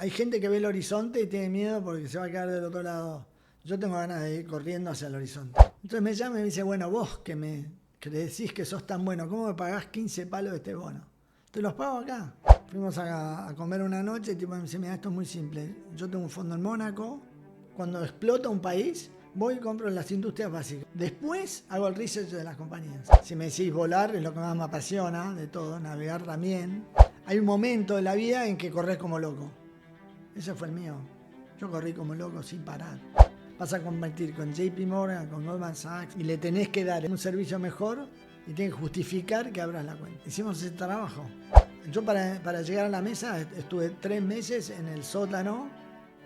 Hay gente que ve el horizonte y tiene miedo porque se va a quedar del otro lado. Yo tengo ganas de ir corriendo hacia el horizonte. Entonces me llama y me dice, bueno, vos que le decís que sos tan bueno, ¿cómo me pagás 15 palos de este bono? Te los pago acá. Fuimos a comer una noche y tipo me dice, mira, esto es muy simple. Yo tengo un fondo en Mónaco. Cuando explota un país, voy y compro en las industrias básicas. Después hago el research de las compañías. Si me decís volar, es lo que más me apasiona de todo, navegar también. Hay un momento de la vida en que corres como loco. Ese fue el mío. Yo corrí como loco sin parar. Vas a competir con JP Morgan, con Goldman Sachs y le tenés que dar un servicio mejor y tienes que justificar que abras la cuenta. Hicimos ese trabajo. Yo para llegar a la mesa estuve 3 meses en el sótano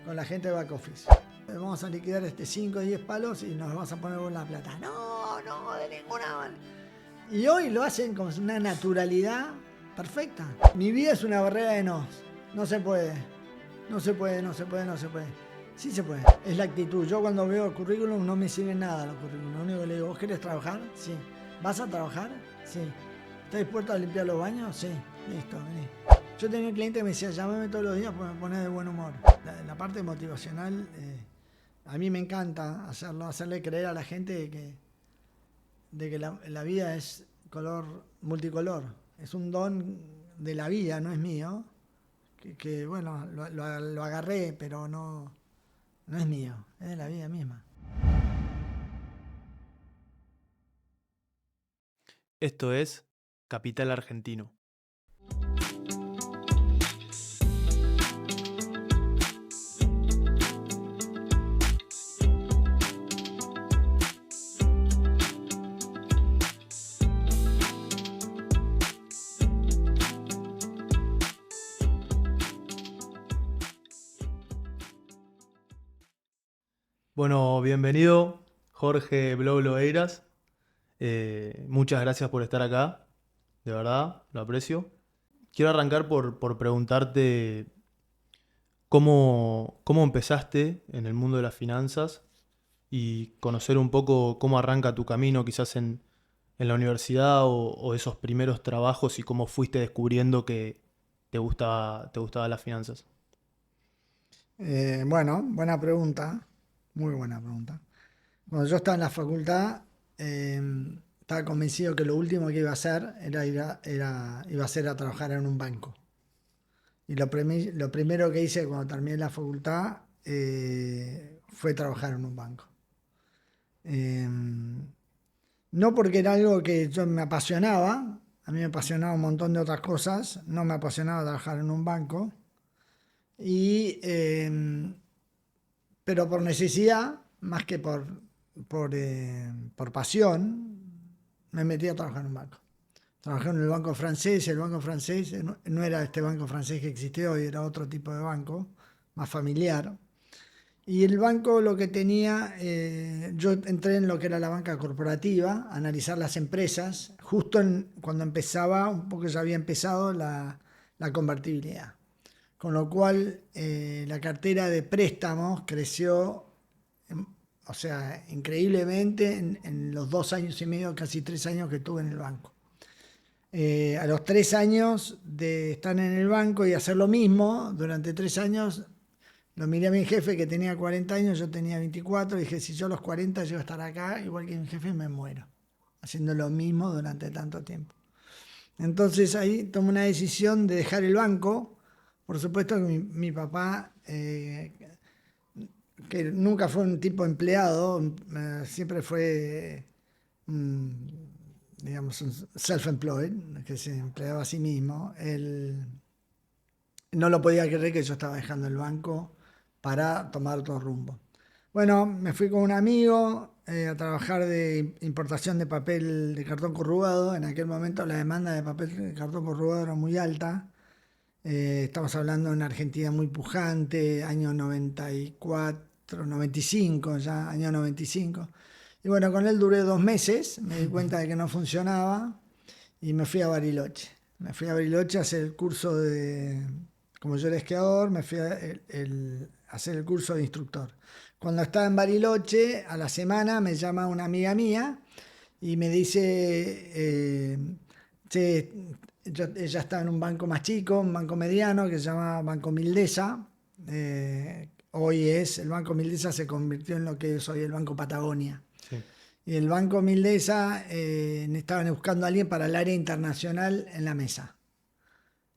con la gente de back office. Vamos a liquidar 5 o 10 palos y nos vas a poner vos la plata. No, no, de ninguna manera. Y hoy lo hacen con una naturalidad perfecta. Mi vida es una barrera de no. No se puede. No se puede, no se puede, no se puede. Sí se puede. Es la actitud. Yo cuando veo currículum no me sirven nada los currículums. Lo único que le digo, ¿vos querés trabajar? Sí. ¿Vas a trabajar? Sí. ¿Estás dispuesto a limpiar los baños? Sí. Listo, vení. Yo tenía un cliente que me decía, llámame todos los días porque me pones de buen humor. La parte motivacional, a mí me encanta hacerlo, hacerle creer a la gente de que la vida es color multicolor. Es un don de la vida, no es mío. Que bueno, lo agarré, pero no es mío, es de la vida misma. Esto es Capital Argentino. Bueno, bienvenido Jorge Bloblo Eiras. Muchas gracias por estar acá, de verdad, lo aprecio. Quiero arrancar por preguntarte cómo empezaste en el mundo de las finanzas y conocer un poco cómo arranca tu camino quizás en la universidad o esos primeros trabajos y cómo fuiste descubriendo que te gustaban las finanzas. Bueno, buena pregunta, muy buena pregunta. Cuando yo estaba en la facultad, eh, estaba convencido que lo último que iba a hacer iba a ser a trabajar en un banco. Y lo primero que hice cuando terminé la facultad fue trabajar en un banco. Eh, no porque era algo que yo me apasionaba, a mí me apasionaba un montón de otras cosas, no me apasionaba trabajar en un banco, y, pero por necesidad, más que por pasión, me metí a trabajar en un banco. Trabajé en el banco francés no era este banco francés que existe hoy, era otro tipo de banco, más familiar. Y el banco lo que tenía, yo entré en lo que era la banca corporativa, a analizar las empresas, justo cuando empezaba, un poco ya había empezado la convertibilidad. Con lo cual la cartera de préstamos creció, o sea, increíblemente en los 2 años y medio, casi 3 años que estuve en el banco. A los 3 años de estar en el banco y hacer lo mismo, durante 3 años, lo miré a mi jefe que tenía 40 años, yo tenía 24, y dije, si yo a los 40 llego a estar acá, igual que mi jefe, me muero, haciendo lo mismo durante tanto tiempo. Entonces ahí tomé una decisión de dejar el banco. Por supuesto que mi papá, que nunca fue un tipo empleado, siempre fue, mm, digamos, un self-employed, que se empleaba a sí mismo. Él no lo podía creer que yo estaba dejando el banco para tomar otro rumbo. Bueno, me fui con un amigo a trabajar de importación de papel de cartón corrugado. En aquel momento la demanda de papel de cartón corrugado era muy alta. Estamos hablando de una Argentina muy pujante, año 94, 95 ya, año 95. Y bueno, con él duré 2 meses, me di cuenta de que no funcionaba y me fui a Bariloche. Me fui a Bariloche a hacer el curso como yo era esquiador, me fui a hacer el curso de instructor. Cuando estaba en Bariloche, a la semana me llama una amiga mía y me dice, che, ella estaba en un banco más chico, un banco mediano que se llama Banco Mildesa, Hoy el Banco Mildesa se convirtió en lo que es hoy el Banco Patagonia. Sí. Y el Banco Mildesa estaban buscando a alguien para el área internacional en la mesa.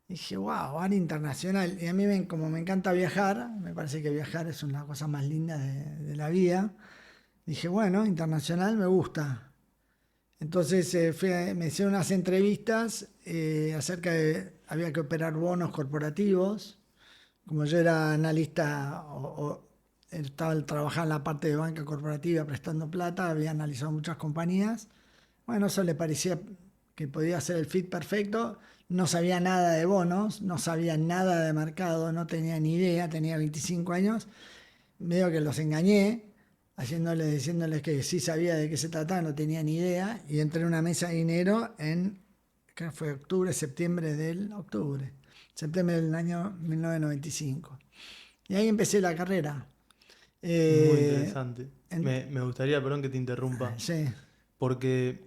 Y dije, wow, área internacional. Y a mí, como me encanta viajar, me parece que viajar es una cosa más linda de la vida. Dije, bueno, internacional me gusta. Entonces me hicieron unas entrevistas acerca de, había que operar bonos corporativos. Como yo era analista estaba trabajando en la parte de banca corporativa prestando plata, había analizado muchas compañías. Bueno, eso le parecía que podía ser el fit perfecto. No sabía nada de bonos, no sabía nada de mercado, no tenía ni idea, tenía 25 años. Medio que los engañé, diciéndoles que sí sabía de qué se trataba, no tenía ni idea. Y entré en una mesa de dinero creo que fue septiembre del año 1995. Y ahí empecé la carrera. Muy Eh, interesante. en- Me gustaría, perdón que te interrumpa, sí, porque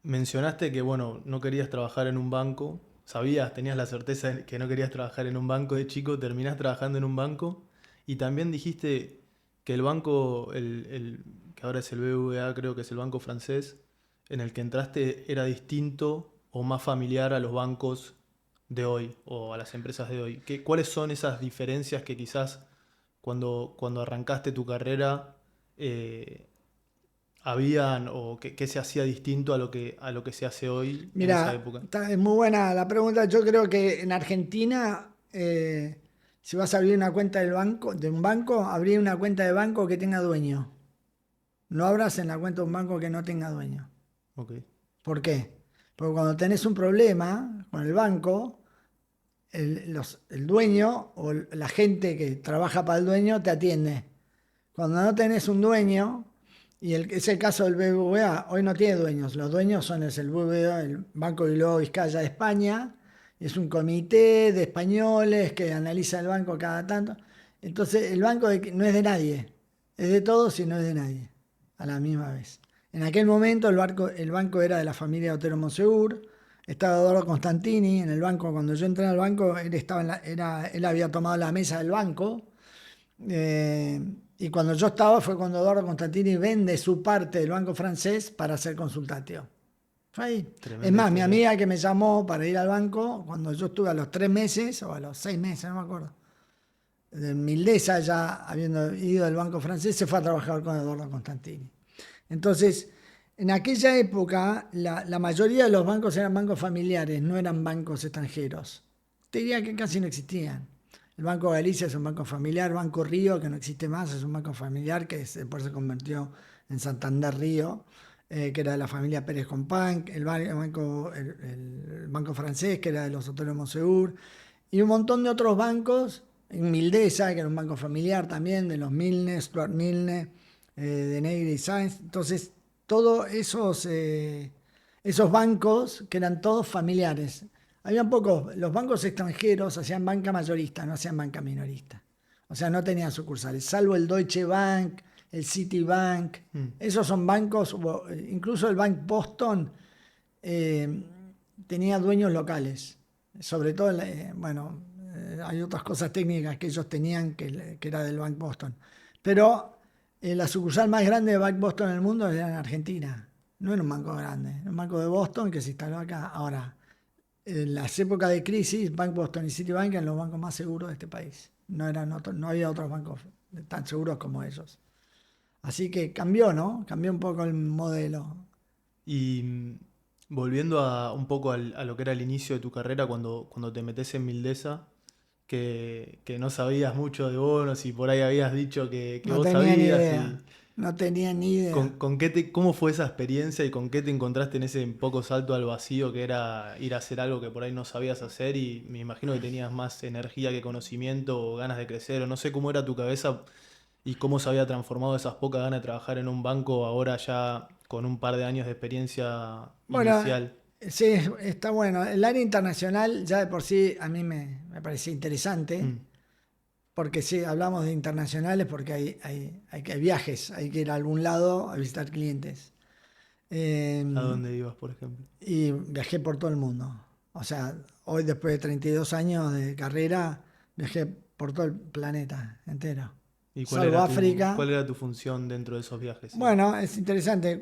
mencionaste que, bueno, no querías trabajar en un banco, sabías, tenías la certeza de que no querías trabajar en un banco de chico, terminás trabajando en un banco y también dijiste que el banco, que ahora es el BBVA, creo que es el banco francés, en el que entraste era distinto o más familiar a los bancos de hoy o a las empresas de hoy. ¿Cuáles son esas diferencias que quizás cuando arrancaste tu carrera eh, habían o qué se hacía distinto a lo que se hace hoy en esa mira, época? es muy buena la pregunta. Yo creo que en Argentina, si vas a abrir una cuenta de un banco, abrí una cuenta de banco que tenga dueño. No abras en la cuenta de un banco que no tenga dueño. Ok. ¿Por qué? Porque cuando tenés un problema con el banco, el dueño o la gente que trabaja para el dueño te atiende. Cuando no tenés un dueño, es el caso del BBVA, hoy no tiene dueños, los dueños son el BBVA, el Banco Bilbao Vizcaya de España, es un comité de españoles que analiza el banco cada tanto. Entonces el banco no es de nadie, es de todos y no es de nadie, a la misma vez. En aquel momento el banco era de la familia Otero Monsegur, estaba Eduardo Constantini en el banco. Cuando yo entré al banco, él había tomado la mesa del banco. eh, y cuando yo estaba fue cuando Eduardo Constantini vende su parte del banco francés para hacer consultatio. Fue ahí. Es Tremenda más, mi historia. amiga que me llamó para ir al banco, cuando yo estuve a los 3 meses o a los 6 meses, no me acuerdo, de Mildesa, ya habiendo ido al banco francés, se fue a trabajar con Eduardo Constantini. Entonces, en aquella época, la mayoría de los bancos eran bancos familiares, no eran bancos extranjeros. Te diría que casi no existían. El Banco Galicia es un banco familiar, Banco Río, que no existe más, es un banco familiar que después se convirtió en Santander Río, que era de la familia Pérez Companc, el banco francés, que era de los Otero Monsegur, y un montón de otros bancos, en Mildesa, que era un banco familiar también, de los Milne, Stuart Milne, de Negri y Sáenz. Entonces, todos esos bancos, que eran todos familiares. Habían pocos, los bancos extranjeros hacían banca mayorista, no hacían banca minorista. O sea, no tenían sucursales, salvo el Deutsche Bank, el Citibank. Mm. Esos son bancos, incluso el Bank Boston eh, tenía dueños locales. Sobre todo, bueno, hay otras cosas técnicas que ellos tenían que era del Bank Boston. Pero la sucursal más grande de Bank Boston en el mundo era en Argentina. No era un banco grande, era un banco de Boston que se instaló acá. Ahora, en las épocas de crisis, Bank Boston y Citibank eran los bancos más seguros de este país. No había otros bancos tan seguros como ellos. Así que cambió, ¿no? Cambió un poco el modelo. Y volviendo un poco a lo que era el inicio de tu carrera, cuando te metes en Mildesa, que no sabías mucho de bonos y por ahí habías dicho que No vos tenía ni sabías idea. y No tenía ni idea. ¿cómo fue esa experiencia y con qué te encontraste en ese poco salto al vacío que era ir a hacer algo que por ahí no sabías hacer y me imagino que tenías más energía que conocimiento o ganas de crecer o no sé cómo era tu cabeza y cómo se había transformado esas pocas ganas de trabajar en un banco ahora ya con un par de años de experiencia Bueno, inicial? sí, está bueno. El área internacional ya de por sí a mí me parecía interesante, Mm. porque sí, hablamos de internacionales porque hay viajes, hay que ir a algún lado a visitar clientes. Eh, ¿A dónde ibas, por ejemplo? y viajé por todo el mundo. O sea, hoy después de 32 años de carrera, Viajé por todo el planeta entero. ¿Y Salvo África. cuál era tu función dentro de esos viajes? Sí. Bueno, es interesante.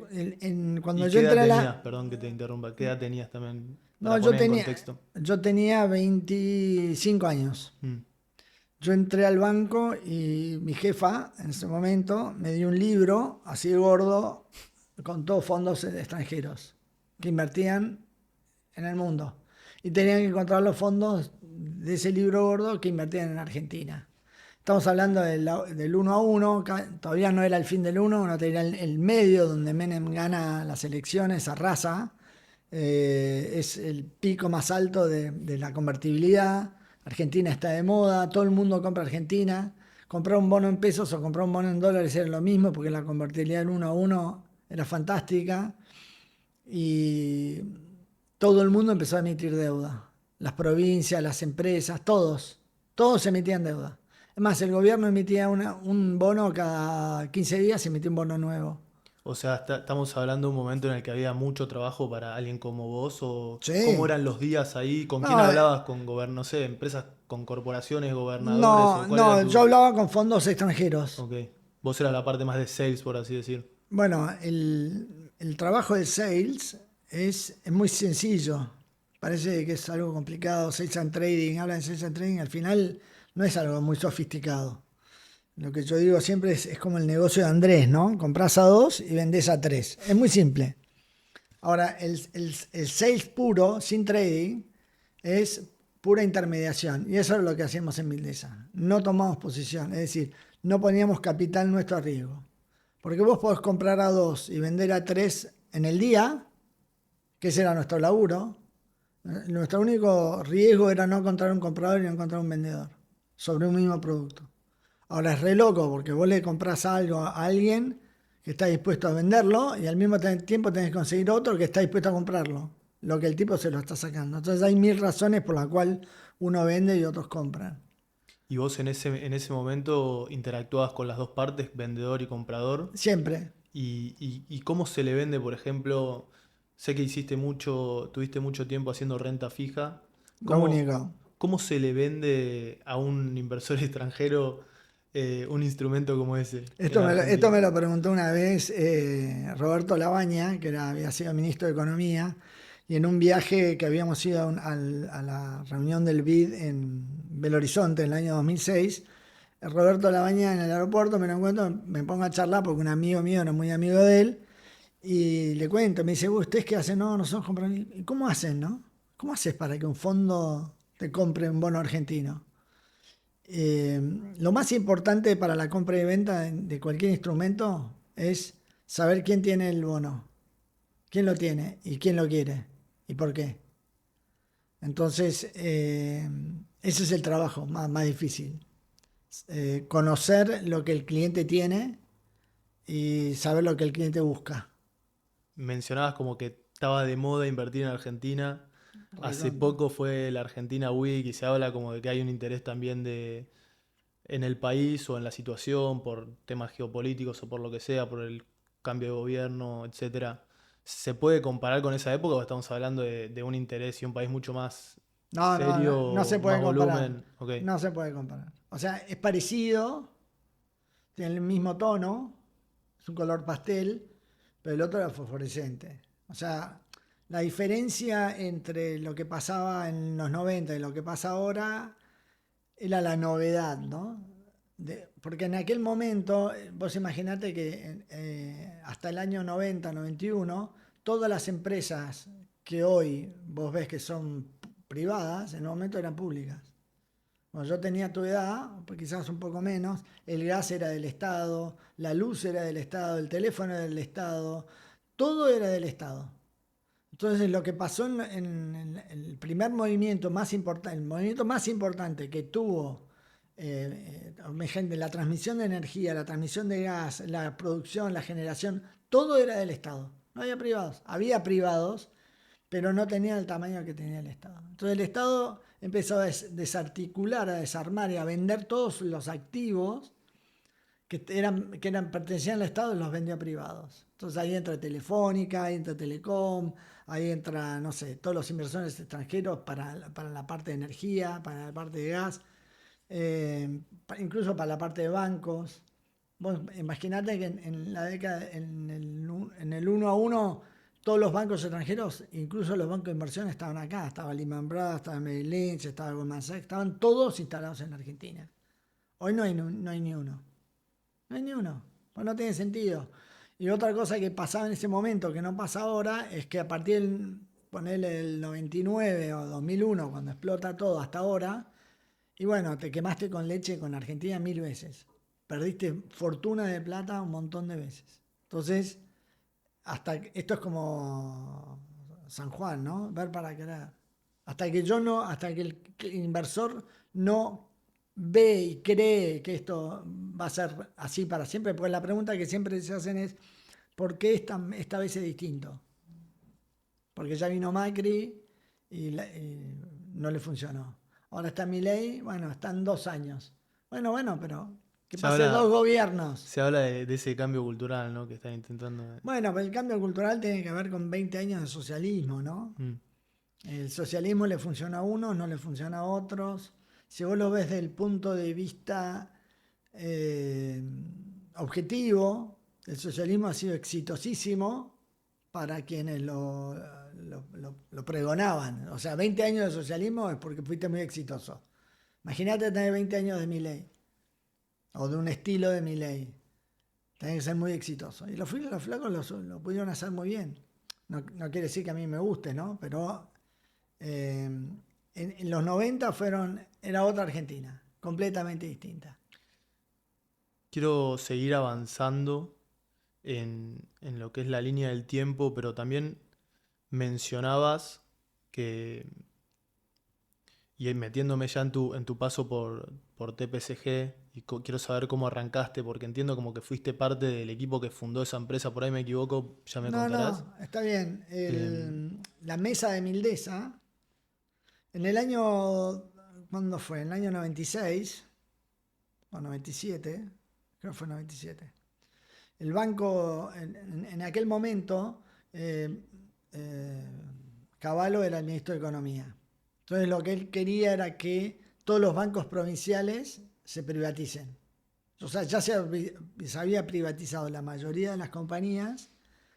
Cuando ¿Y yo qué edad entré a tenías? la... Perdón que te interrumpa. ¿Qué edad tenías también No, para poner en contexto? yo tenía 25 años. Mm. Yo entré al banco y mi jefa en ese momento me dio un libro así gordo con todos fondos extranjeros que invertían en el mundo. Y tenían que encontrar los fondos de ese libro gordo que invertían en Argentina. Estamos hablando del 1-1, todavía no era el fin del 1, no era el medio donde Menem gana las elecciones, arrasa. Es el pico más alto de la convertibilidad. Argentina está de moda, todo el mundo compra Argentina. Comprar un bono en pesos o comprar un bono en dólares era lo mismo porque la convertibilidad del 1-1 era fantástica. Y todo el mundo empezó a emitir deuda. Las provincias, las empresas, todos emitían deuda. Es más, el gobierno emitía un bono cada 15 días, emitía un bono nuevo. O sea, estamos hablando de un momento en el que había mucho trabajo para alguien como vos, o cómo Sí. eran los días ahí, con quién No, hablabas, con no sé, empresas, con corporaciones, gobernadores, no, o cuál era no, yo tu... hablaba con fondos extranjeros. Ok, vos eras la parte más de sales, por así decir. Bueno, el trabajo de sales es muy sencillo. Parece que es algo complicado. Sales and trading, hablan de sales and trading, al final no es algo muy sofisticado. Lo que yo digo siempre es como el negocio de Andrés, ¿no? Comprás a 2 y vendés a 3. Es muy simple. Ahora, el sales puro, sin trading, es pura intermediación. Y eso es lo que hacíamos en Mildesa. No tomamos posición, es decir, no poníamos capital nuestro a riesgo. Porque vos podés comprar a 2 y vender a 3 en el día, que ese era nuestro laburo. Nuestro único riesgo era no encontrar un comprador y no encontrar un vendedor sobre un mismo producto. Ahora es re loco porque vos le compras algo a alguien que está dispuesto a venderlo y al mismo tiempo tenés que conseguir otro que está dispuesto a comprarlo, lo que el tipo se lo está sacando. Entonces hay mil razones por las cuales uno vende y otros compran. ¿Y vos en ese momento interactuabas con las dos partes, vendedor y comprador? Siempre, Y cómo se le vende, por ejemplo, sé que tuviste mucho tiempo haciendo renta fija. lo ¿Cómo, único. cómo se le vende a un inversor extranjero un instrumento como ese en Esto Argentina? me lo preguntó una vez Roberto Labaña, que había sido ministro de Economía, y en un viaje que habíamos ido a la reunión del BID en Belo Horizonte en el año 2006. Roberto Labaña en el aeropuerto me lo encuentro, me pongo a charlar porque un amigo mío no es muy amigo de él, y le cuento, me dice, ¿ustedes qué hacen? No, nosotros compramos. ¿Y cómo hacen, no? ¿Cómo haces para que un fondo te compre un bono argentino? Eh, lo más importante para la compra y venta de cualquier instrumento es saber quién tiene el bono, quién lo tiene y quién lo quiere y por qué. Entonces, ese es el trabajo más difícil. Conocer lo que el cliente tiene y saber lo que el cliente busca. Mencionabas como que estaba de moda invertir en Argentina. Hace Recontra. poco fue la Argentina Week y se habla como de que hay un interés también en el país o en la situación por temas geopolíticos o por lo que sea, por el cambio de gobierno, etcétera. ¿Se puede comparar con esa época o estamos hablando de un interés y un país mucho más No, no, no, no serio, se más puede comparar. volumen? Ok. No se puede comparar. O sea, es parecido, tiene el mismo tono, es un color pastel, pero el otro era fosforescente. O sea, la diferencia entre lo que pasaba en los 90 y lo que pasa ahora era la novedad, ¿no? Porque en aquel momento, vos imaginate que hasta el año 90, 91, todas las empresas que hoy vos ves que son privadas, en el momento eran públicas. Cuando yo tenía tu edad, pues quizás un poco menos, el gas era del Estado, la luz era del Estado, el teléfono era del Estado, todo era del Estado. Entonces lo que pasó en el primer movimiento más importante, el movimiento más importante que tuvo la transmisión de energía, la transmisión de gas, la producción, la generación, todo era del Estado. No había privados. Había privados, pero no tenían el tamaño que tenía el Estado. Entonces el Estado empezó a desarticular, a desarmar y a vender todos los activos que pertenecían al Estado y los vendió a privados. Entonces ahí entra Telefónica, ahí entra Telecom, ahí entra, no sé, todos los inversores extranjeros para la parte de energía, para la parte de gas. incluso para la parte de bancos. Vos imaginate que en la década, en el 1 a 1, todos los bancos extranjeros, incluso los bancos de inversión, estaban acá. Estaba Lehman Brothers, estaba Merrill Lynch, estaba Goldman Sachs, estaban todos instalados en Argentina. Hoy no hay ni uno. No hay ni uno. Pues no tiene sentido. Y otra cosa que pasaba en ese momento, que no pasa ahora, es que a partir del, ponele el 99 o 2001, cuando explota todo hasta ahora, y bueno, te quemaste con leche con Argentina 1000 veces. Perdiste fortuna de plata un montón de veces. Entonces, esto es como San Juan, ¿no? Ver para creer. Hasta que el inversor no ve y cree que esto va a ser así para siempre, porque la pregunta que siempre se hacen es, ¿por qué esta vez es distinto? Porque ya vino Macri y no le funcionó. Ahora está Milei, bueno, están 2 años. Bueno, pero que Se pase 2 gobiernos. se habla de ese cambio cultural, ¿no? Que están intentando. Bueno, pero el cambio cultural tiene que ver con 20 años de socialismo, ¿no? Mm. El socialismo le funciona a unos, no le funciona a otros. Si vos lo ves desde el punto de vista eh, objetivo, el socialismo ha sido exitosísimo para quienes lo pregonaban. O sea, 20 años de socialismo es porque fuiste muy exitoso. Imagínate tener 20 años de Milei o de un estilo de Milei. Tenés que ser muy exitoso. Y los flacos lo pudieron hacer muy bien. No quiere decir que a mí me guste, ¿no? Pero en los 90 era otra Argentina, completamente distinta. Quiero seguir avanzando en lo que es la línea del tiempo, pero también mencionabas que, y metiéndome ya en tu paso por TPCG, y quiero saber cómo arrancaste, porque entiendo como que fuiste parte del equipo que fundó esa empresa, por ahí me equivoco, ya me contarás. No, está bien. Em, La mesa de Mildesa, en el año, ¿cuándo fue? En el año 96 o 97, creo que fue 97. El banco, en aquel momento, eh, eh, Cavallo era el ministro de Economía. Entonces lo que él quería era que todos los bancos provinciales se privaticen. O sea, ya se había privatizado la mayoría de las compañías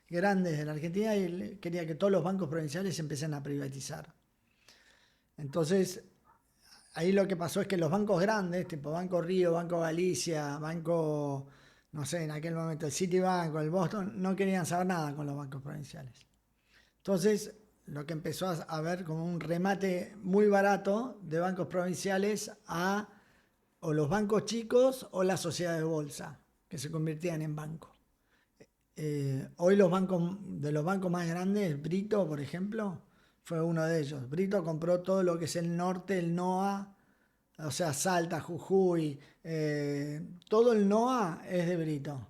grandes de la Argentina y él quería que todos los bancos provinciales se empiecen a privatizar. Entonces, ahí lo que pasó es que los bancos grandes, tipo Banco Río, Banco Galicia, Banco, no sé, en aquel momento el Citibank o el Boston, no querían saber nada con los bancos provinciales. Entonces, lo que empezó a ver como un remate muy barato de bancos provinciales a o los bancos chicos o las sociedades de bolsa, que se convertían en bancos. Hoy de los bancos más grandes, Brito, por ejemplo, fue uno de ellos. Brito compró todo lo que es el norte, el NOA, o sea, Salta, Jujuy, todo el NOA es de Brito.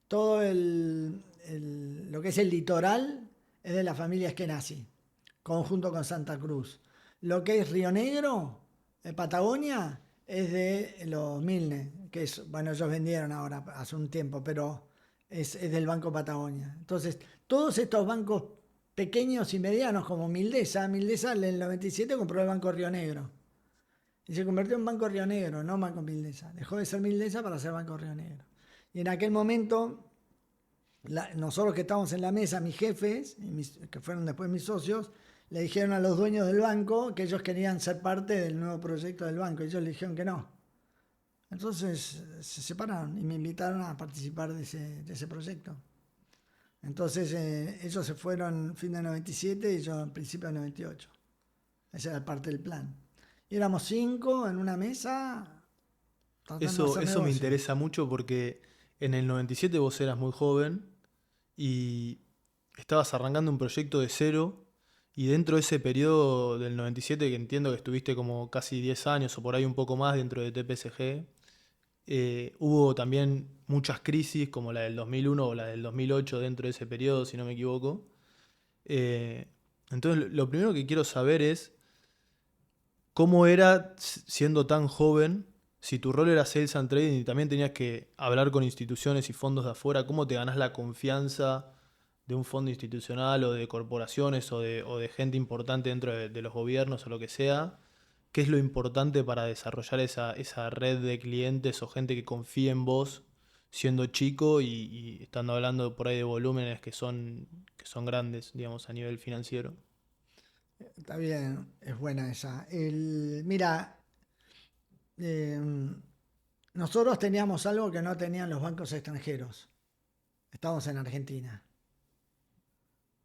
Todo lo que es el litoral es de la familia Eskenazi, conjunto con Santa Cruz. Lo que es Río Negro, Patagonia, es de los Milne, que es, bueno, ellos vendieron ahora hace un tiempo, pero es del Banco Patagonia. Entonces, todos estos bancos pequeños y medianos como Mildesa en el 97 compró el Banco Río Negro. Y se convirtió en Banco Río Negro, no Banco Mildesa. Dejó de ser Mildesa para ser Banco Río Negro. Y en aquel momento, nosotros que estábamos en la mesa, mis jefes, que fueron después mis socios, le dijeron a los dueños del banco que ellos querían ser parte del nuevo proyecto del banco. Y ellos le dijeron que no. Entonces se separaron y me invitaron a participar de ese proyecto. Entonces ellos se fueron fin de 97 y yo en principio de 98. Esa era parte del plan. Y éramos 5 en una mesa tratando de hacer eso me negocio. interesa mucho porque en el 97 vos eras muy joven y estabas arrancando un proyecto de cero. Y dentro de ese periodo del 97, que entiendo que estuviste como casi 10 años o por ahí un poco más dentro de TPCG, hubo también muchas crisis, como la del 2001 o la del 2008 dentro de ese periodo, si no me equivoco. Eh, entonces, lo primero que quiero saber es cómo era siendo tan joven, si tu rol era Sales and Trading y también tenías que hablar con instituciones y fondos de afuera, cómo te ganás la confianza de un fondo institucional o de corporaciones o de gente importante dentro de los gobiernos o lo que sea, ¿Qué es lo importante para desarrollar esa red de clientes o gente que confíe en vos siendo chico y estando hablando por ahí de volúmenes que son grandes, digamos, a nivel financiero? Está bien, es buena esa. Mira, eh, nosotros teníamos algo que no tenían los bancos extranjeros. Estamos en Argentina.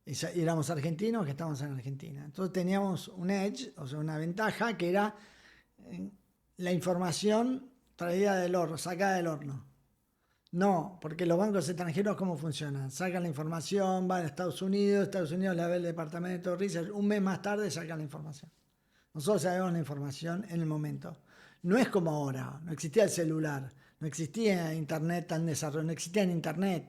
Y éramos argentinos que estábamos en Argentina. Entonces teníamos un edge, o sea, una ventaja que era eh, la información traída del horno, sacada del horno. No, porque los bancos extranjeros, ¿cómo funcionan? Sacan la información, van a Estados Unidos la ve el departamento de research, un mes más tarde sacan la información. Nosotros sabemos la información en el momento. No es como ahora, no existía el celular, no existía internet tan desarrollado, no existía en internet,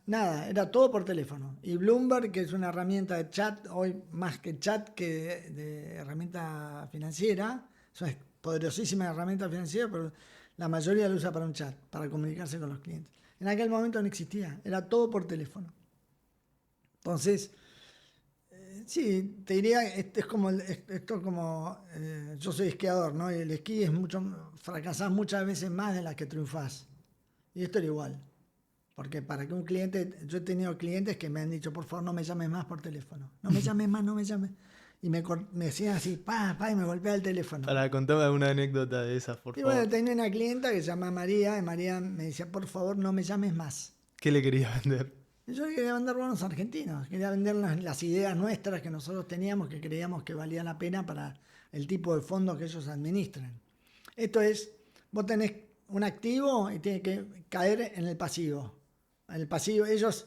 nada, era todo por teléfono. Y Bloomberg, que es una herramienta de chat, hoy más que chat que de herramienta financiera, es una poderosísima herramienta financiera, pero la mayoría lo usa para un chat, para comunicarse con los clientes. En aquel momento no existía, era todo por teléfono. Entonces, sí, te diría, yo soy esquiador, ¿no? Y el esquí es fracasás muchas veces más de las que triunfás. Y esto era igual. Porque para que un cliente, yo he tenido clientes que me han dicho, por favor, no me llames más por teléfono. No me llames más, no me llames. Y me decían así, y me golpea el teléfono. Para contarme alguna anécdota de esas, por Y favor. bueno, tenía una clienta que se llama María, y María me decía, por favor, no me llames más. ¿Qué le querías vender? Yo quería vender bonos argentinos, quería vender las ideas nuestras que nosotros teníamos, que creíamos que valía la pena para el tipo de fondos que ellos administran. Esto es, vos tenés un activo y tiene que caer en el pasivo. En el pasivo, ellos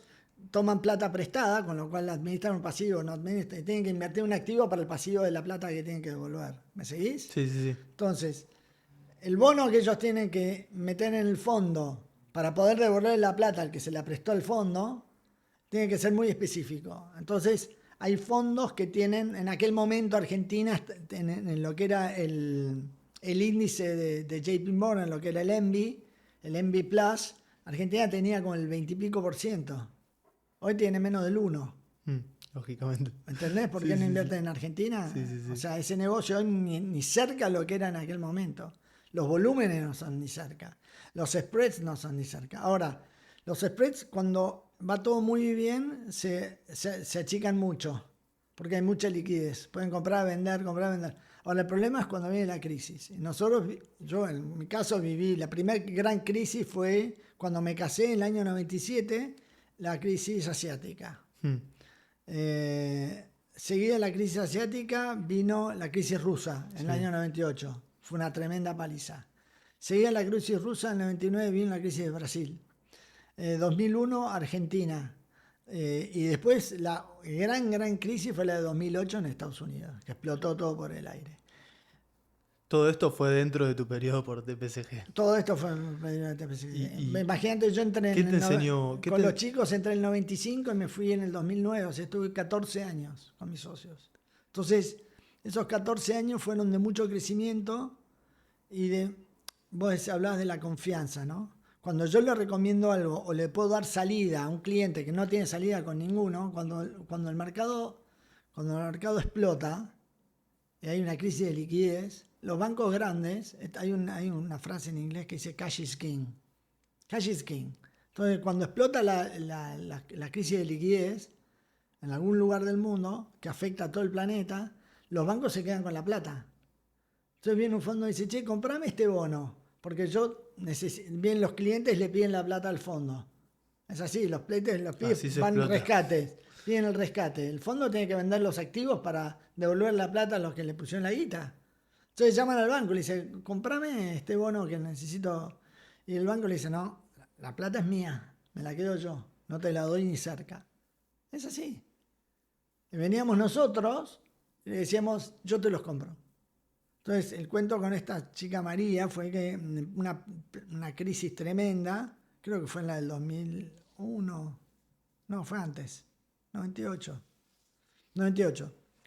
toman plata prestada, con lo cual administran un pasivo, no administran, y tienen que invertir un activo para el pasivo de la plata que tienen que devolver. ¿Me seguís? Sí, sí, sí. Entonces, el bono que ellos tienen que meter en el fondo para poder devolver la plata al que se la prestó al fondo, tiene que ser muy específico. Entonces, hay fondos que tienen, en aquel momento Argentina, en lo que era el índice de JP Morgan, lo que era el MB Plus, Argentina tenía como el 20 y pico %. Hoy tiene menos del 1. Lógicamente. ¿Entendés por qué no invierten en Argentina? Sí, sí, sí. O sea, ese negocio hoy ni cerca lo que era en aquel momento. Los volúmenes no son ni cerca. Los spreads no son ni cerca. Ahora, los spreads cuando va todo muy bien se achican mucho. Porque hay mucha liquidez. Pueden comprar, vender, comprar, vender. Ahora, el problema es cuando viene la crisis. Yo en mi caso viví, la primera gran crisis fue cuando me casé en el año 97, la crisis asiática. Seguida de la crisis asiática vino la crisis rusa en el año 98. Fue una tremenda paliza. Seguida de la crisis rusa en el 99 vino la crisis de Brasil. 2001 Argentina. Y después la gran crisis fue la de 2008 en Estados Unidos, que explotó todo por el aire. Todo esto fue dentro de tu periodo por TPCG. Todo esto fue en el periodo de TPCG. Imagínate, yo entré con los chicos, entré en el 95 y me fui en el 2009, o sea, estuve 14 años con mis socios. Entonces, esos 14 años fueron de mucho crecimiento y vos hablabas de la confianza, ¿no? Cuando yo le recomiendo algo o le puedo dar salida a un cliente que no tiene salida con ninguno, cuando el mercado explota y hay una crisis de liquidez, los bancos grandes, hay una frase en inglés que dice cash is king. Cash is king. Entonces, cuando explota la crisis de liquidez en algún lugar del mundo que afecta a todo el planeta, los bancos se quedan con la plata. Entonces viene un fondo y dice, che, comprame este bono, porque bien los clientes le piden la plata al fondo. Es así, los pibes van al rescate, piden el rescate. El fondo tiene que vender los activos para devolver la plata a los que le pusieron la guita. Entonces llaman al banco y le dicen, comprame este bono que necesito. Y el banco le dice, no, la plata es mía, me la quedo yo, no te la doy ni cerca. Es así. Y veníamos nosotros y le decíamos, yo te los compro. Entonces, el cuento con esta chica María fue que una crisis tremenda, creo que fue en la del 2001, no, fue antes, 98.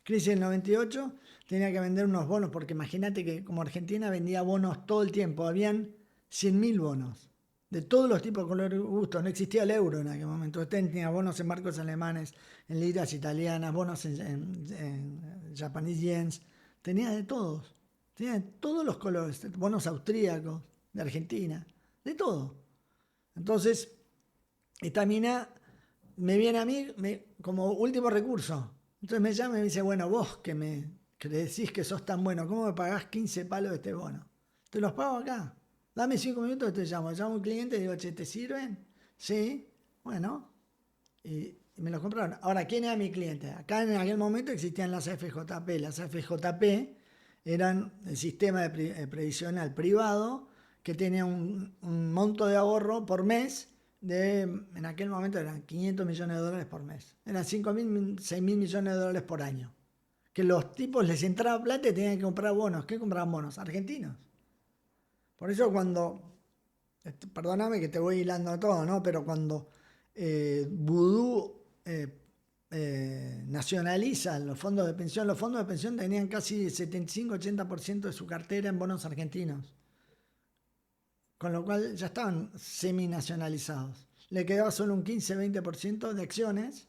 Crisis del 98, tenía que vender unos bonos, porque imagínate que como Argentina vendía bonos todo el tiempo, habían 100.000 bonos, de todos los tipos, color y gusto, no existía el euro en aquel momento. Usted tenía bonos en marcos alemanes, en liras italianas, bonos en Japanese yens, tenía de todos. Tienen todos los colores, bonos austríacos, de Argentina, de todo. Entonces, esta mina me viene a mí como último recurso. Entonces me llama y me dice, bueno, vos que decís que sos tan bueno, ¿cómo me pagás 15 palos de este bono? Te los pago acá. Dame 5 minutos y te llamo. Llamo a un cliente y digo, che, ¿te sirven? Sí, bueno. Y me los compraron. Ahora, ¿quién era mi cliente? Acá en aquel momento existían las FJP. Las FJP eran el sistema previsional privado que tenía un monto de ahorro por mes en aquel momento eran 500 millones de dólares por mes. Eran 5.000, 6.000 millones de dólares por año. Que los tipos les entraba plata y tenían que comprar bonos. ¿Qué compraban bonos? Argentinos. Por eso perdóname que te voy hilando todo, ¿no? Pero cuando Vudú nacionaliza los fondos de pensión tenían casi 75-80% de su cartera en bonos argentinos. Con lo cual ya estaban semi-nacionalizados. Le quedaba solo un 15-20% de acciones,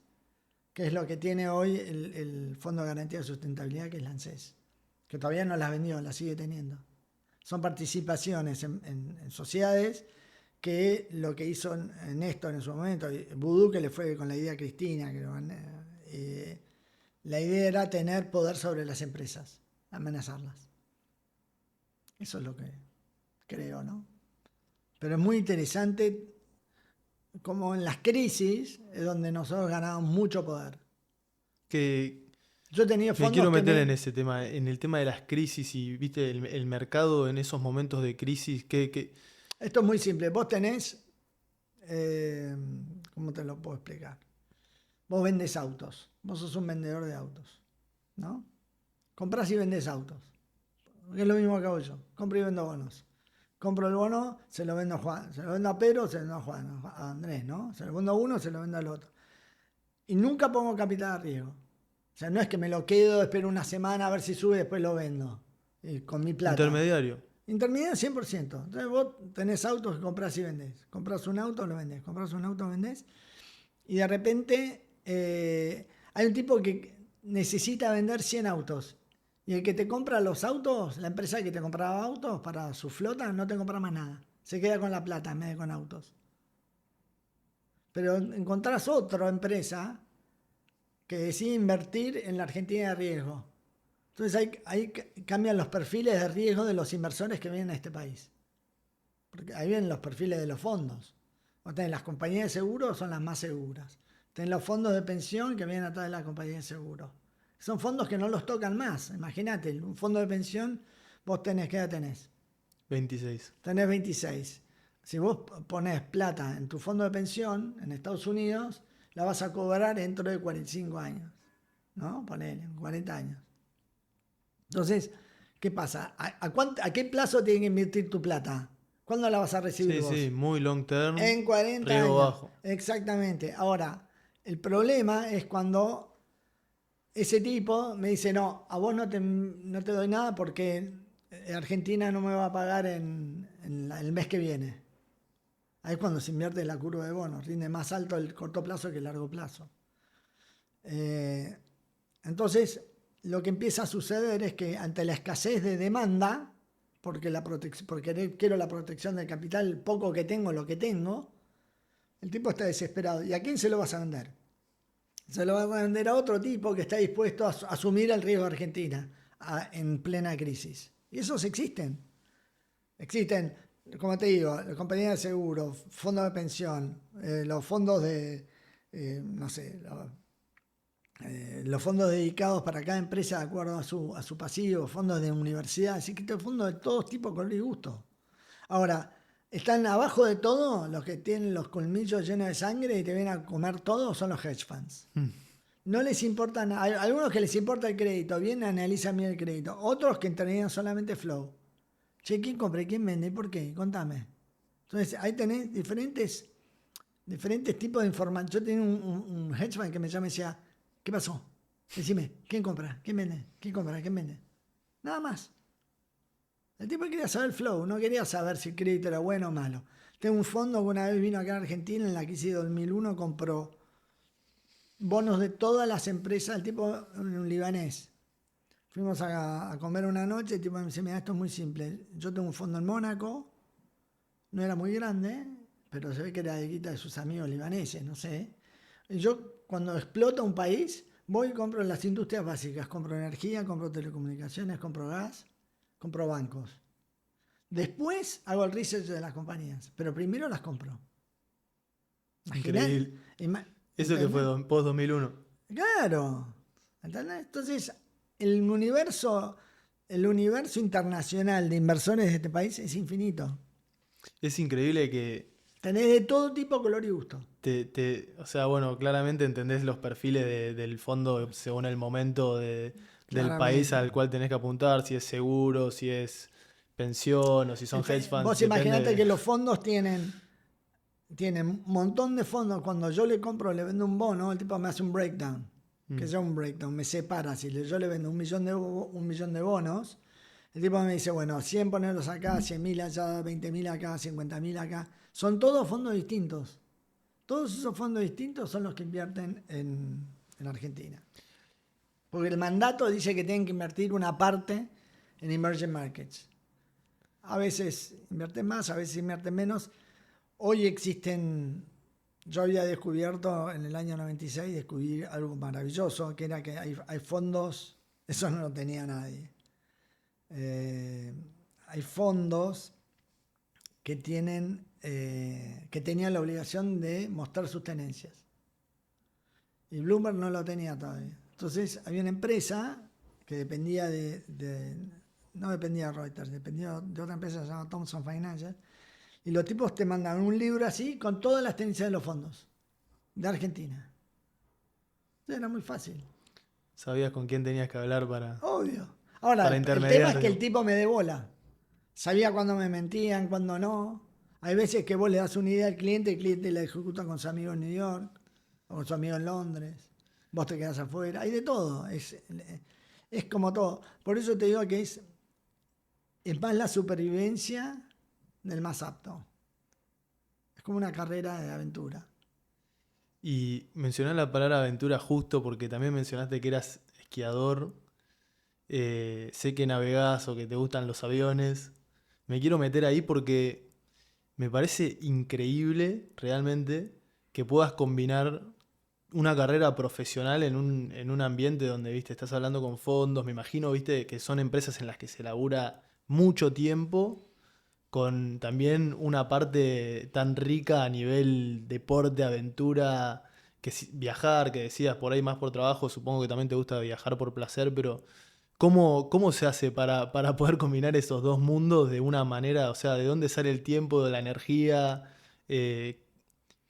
que es lo que tiene hoy el Fondo de Garantía de Sustentabilidad, que es la ANSES, que todavía no las vendió, las sigue teniendo. Son participaciones en sociedades que lo que hizo Néstor en su momento, Vudú, que le fue con la idea a Cristina, la idea era tener poder sobre las empresas, amenazarlas. Eso es lo que creo, ¿no? Pero es muy interesante como en las crisis es donde nosotros ganamos mucho poder. Yo he tenido fondos. Me quiero meter en ese tema, en el tema de las crisis y viste el mercado en esos momentos de crisis. Esto es muy simple. Vos tenés, ¿cómo te lo puedo explicar? Vos vendés autos. Vos sos un vendedor de autos, ¿no? Comprás y vendés autos. Es lo mismo que hago yo. Compro y vendo bonos. Compro el bono, se lo vendo a Juan. Se lo vendo a Pedro, se lo vendo a Juan, a Andrés, ¿no? Se lo vendo a uno, se lo vendo al otro. Y nunca pongo capital de riesgo. O sea, no es que me lo quedo, espero una semana a ver si sube y después lo vendo. Con mi plata. Intermediario. Intermediario 100%. Entonces vos tenés autos que comprás y vendés. Comprás un auto, lo vendés. Comprás un auto, vendés. Y de repente hay un tipo que necesita vender 100 autos. Y el que te compra los autos, la empresa que te compraba autos para su flota, no te compra más nada. Se queda con la plata en vez de con autos. Pero encontrás otra empresa que decide invertir en la Argentina de riesgo. Entonces ahí cambian los perfiles de riesgo de los inversores que vienen a este país. Porque ahí vienen los perfiles de los fondos. Vos tenés las compañías de seguros, son las más seguras. Tenés los fondos de pensión que vienen atrás de las compañías de seguros. Son fondos que no los tocan más. Imagínate, un fondo de pensión, vos tenés, ¿qué edad tenés? 26. Tenés 26. Si vos ponés plata en tu fondo de pensión en Estados Unidos, la vas a cobrar dentro de 45 años. ¿No? Ponele, 40 años. Entonces, ¿qué pasa? ¿A qué plazo tiene que invertir tu plata? ¿Cuándo la vas a recibir vos? Sí, muy long term. En 40 riesgo años. Bajo. Exactamente. Ahora, el problema es cuando ese tipo me dice, no, a vos no te doy nada porque Argentina no me va a pagar en el mes que viene. Ahí es cuando se invierte la curva de bonos. Rinde más alto el corto plazo que el largo plazo. Entonces, lo que empieza a suceder es que ante la escasez de demanda, porque quiero la protección del capital, el poco que tengo, lo que tengo, el tipo está desesperado. ¿Y a quién se lo vas a vender? Se lo vas a vender a otro tipo que está dispuesto a asumir el riesgo de Argentina en plena crisis. Y esos existen. Existen, como te digo, las compañías de seguro, fondos de pensión, los fondos de, no sé, los fondos dedicados para cada empresa de acuerdo a su pasivo, fondos de universidad, así que estos fondos de todos tipos, color y gusto. Ahora, están abajo de todo los que tienen los colmillos llenos de sangre y te vienen a comer todo, son los hedge funds. No les importa nada. Hay algunos que les importa el crédito, bien analizan bien el crédito. Otros que intervienen solamente flow. Che, ¿quién compra y quién vende? ¿Por qué? Contame. Entonces, ahí tenés diferentes tipos de información. Yo tenía un hedge fund que me llama y decía, ¿qué pasó? Decime, ¿quién compra? ¿Quién vende? ¿Quién compra? ¿Quién vende? Nada más. El tipo quería saber el flow, no quería saber si el crédito era bueno o malo. Tengo un fondo que una vez vino acá a Argentina, en la crisis de 2001, compró bonos de todas las empresas, el tipo un libanés. Fuimos a comer una noche, el tipo me dice, mira, esto es muy simple. Yo tengo un fondo en Mónaco, no era muy grande, pero se ve que era de guita de sus amigos libaneses, no sé. Y yo, cuando explota un país, voy y compro en las industrias básicas. Compro energía, compro telecomunicaciones, compro gas, compro bancos. Después hago el research de las compañías, pero primero las compro. Increíble. Eso que ¿Entendés? fue post 2001. Claro. ¿Entendés? Entonces, el universo, el universo internacional de inversores de este país es infinito. Es increíble que Tenés de todo tipo, color y gusto. o sea, bueno, claramente entendés los perfiles del fondo según el momento del país Claramente. al cual tenés que apuntar, si es seguro, si es pensión o si son hedge funds, Vos depende imaginate de... que los fondos tienen un montón de fondos. Cuando yo le compro, le vendo un bono, el tipo me hace un breakdown. Que Mm. sea un breakdown, me separa. Si yo le vendo un millón de bonos, el tipo me dice, bueno, 100 ponerlos acá, 100.000 allá, 20.000 acá, 50.000 acá. Son todos fondos distintos. Todos esos fondos distintos son los que invierten en Argentina. Porque el mandato dice que tienen que invertir una parte en emerging markets. A veces invierten más, a veces invierten menos. Hoy existen, yo había descubierto en el año 96, descubrí algo maravilloso, que era que hay fondos, eso no lo tenía nadie. Hay fondos que tenían la obligación de mostrar sus tenencias. Y Bloomberg no lo tenía todavía. Entonces había una empresa que dependía no dependía de Reuters, dependía de otra empresa que se llama Thomson Financial. Y los tipos te mandan un libro así con todas las tenencias de los fondos de Argentina. Entonces era muy fácil. Sabías con quién tenías que hablar Obvio. Ahora, para el tema intermediar, es que el digamos. tipo me dé bola. Sabía cuándo me mentían, cuándo no. Hay veces que vos le das una idea al cliente, el cliente la ejecuta con su amigo en New York o con su amigo en Londres. Vos te quedás afuera. Hay de todo. Es como todo. Por eso te digo que es más la supervivencia del más apto. Es como una carrera de aventura. Y mencioné la palabra aventura justo porque también mencionaste que eras esquiador. Sé que navegás o que te gustan los aviones. Me quiero meter ahí porque me parece increíble realmente que puedas combinar una carrera profesional en un ambiente donde, viste, estás hablando con fondos, me imagino, viste, que son empresas en las que se labura mucho tiempo, con también una parte tan rica a nivel deporte, aventura, viajar, que decías por ahí más por trabajo, supongo que también te gusta viajar por placer, pero ¿cómo se hace para poder combinar esos dos mundos de una manera? O sea, ¿de dónde sale el tiempo, de la energía? Eh,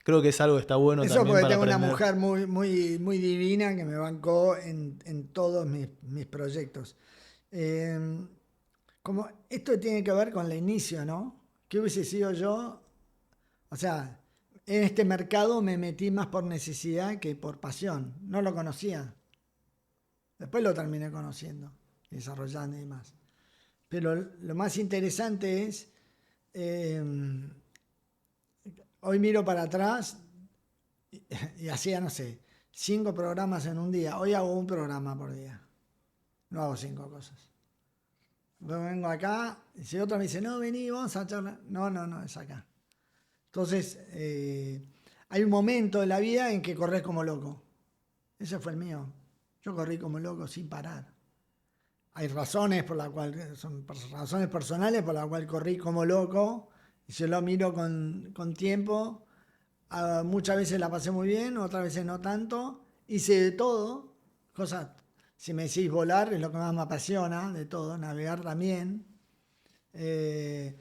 Creo que es algo que está bueno Eso también porque para tengo una aprender. mujer muy, muy, muy divina que me bancó en todos mis proyectos. Eh, Como esto tiene que ver con el inicio, ¿no? ¿Qué hubiese sido yo? O sea, en este mercado me metí más por necesidad que por pasión. No lo conocía. Después lo terminé conociendo, desarrollando y demás. Pero lo más interesante es, eh, hoy miro para atrás y hacía, no sé, 5 programas en un día. Hoy hago un programa por día. No hago 5 cosas. Luego vengo acá, y si otro me dice, no, vení, vamos a charlar. No, no, no, es acá. Entonces, hay un momento de la vida en que corres como loco. Ese fue el mío. Yo corrí como loco sin parar. Hay razones por las cuales, son razones personales por las cuales corrí como loco. Y yo lo miro con tiempo. Muchas veces la pasé muy bien, otras veces no tanto. Hice de todo. Cosas, si me decís volar, es lo que más me apasiona de todo. Navegar también. Eh,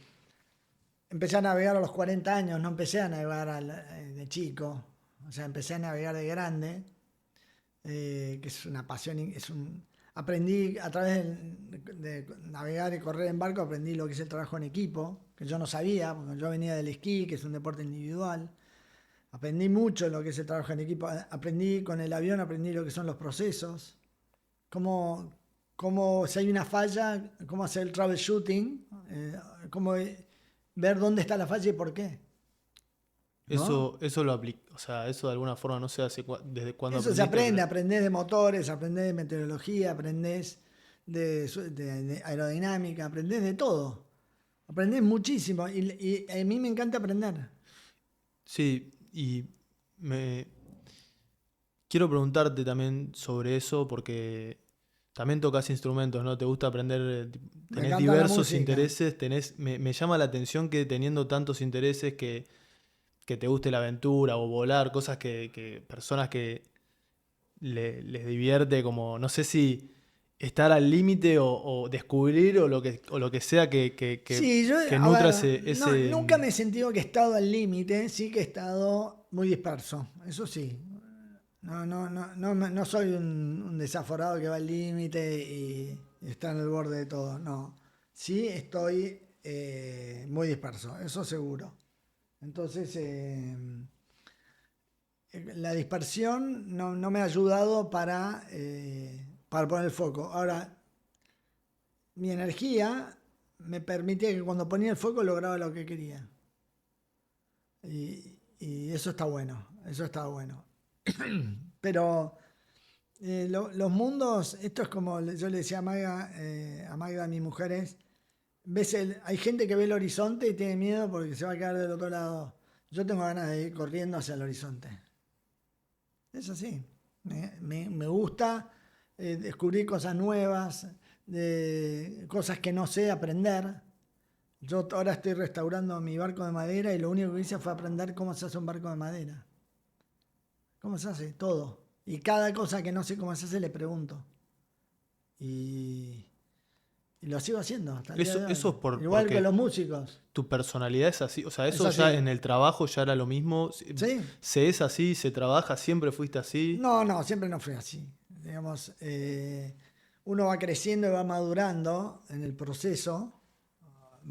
Empecé a navegar a los 40 años, no empecé a navegar de chico, o sea, empecé a navegar de grande, que es una pasión, aprendí a través de navegar y correr en barco, aprendí lo que es el trabajo en equipo, que yo no sabía, porque yo venía del esquí, que es un deporte individual, aprendí mucho lo que es el trabajo en equipo, aprendí con el avión, aprendí lo que son los procesos, cómo, cómo si hay una falla, cómo hacer el troubleshooting, cómo ver dónde está la falla y por qué, ¿no? Eso lo aplica, o sea, eso de alguna forma no sé desde cuándo Eso se aprendiste, aprende, pero aprendés de motores, aprendés de meteorología, aprendés de aerodinámica, aprendés de todo. Aprendés muchísimo y a mí me encanta aprender. Sí, y me quiero preguntarte también sobre eso porque también tocas instrumentos, ¿no? Te gusta aprender, Me tenés encanta la diversos música. intereses, me llama la atención que teniendo tantos intereses que te guste la aventura o volar, cosas que personas que les divierte como, no sé si estar al límite o descubrir o lo que sea Sí, yo, que a nutra ver, ese. nunca me he sentido que he estado al límite, sí que he estado muy disperso, eso sí. No soy un desaforado que va al límite y está en el borde de todo, no. Sí estoy muy disperso, eso seguro. Entonces, la dispersión no me ha ayudado para poner el foco. Ahora, mi energía me permitía que cuando ponía el foco lograba lo que quería. Y eso está bueno, eso está bueno. Pero los mundos, esto es como yo le decía a Magda, mi mujer es, hay gente que ve el horizonte y tiene miedo porque se va a quedar del otro lado. Yo tengo ganas de ir corriendo hacia el horizonte. Es así. Me gusta descubrir cosas nuevas, cosas que no sé aprender. Yo ahora estoy restaurando mi barco de madera y lo único que hice fue aprender cómo se hace un barco de madera. ¿Cómo se hace? Todo. Y cada cosa que no sé cómo se hace le pregunto. Y, y lo sigo haciendo hasta el día de hoy. Eso es Igual que porque los músicos. tu personalidad es así. O sea, Es eso ya así. en el trabajo ya era lo mismo. ¿Sí? Se es así, se trabaja, siempre fuiste así. No, siempre no fue así. Digamos, uno va creciendo y va madurando en el proceso,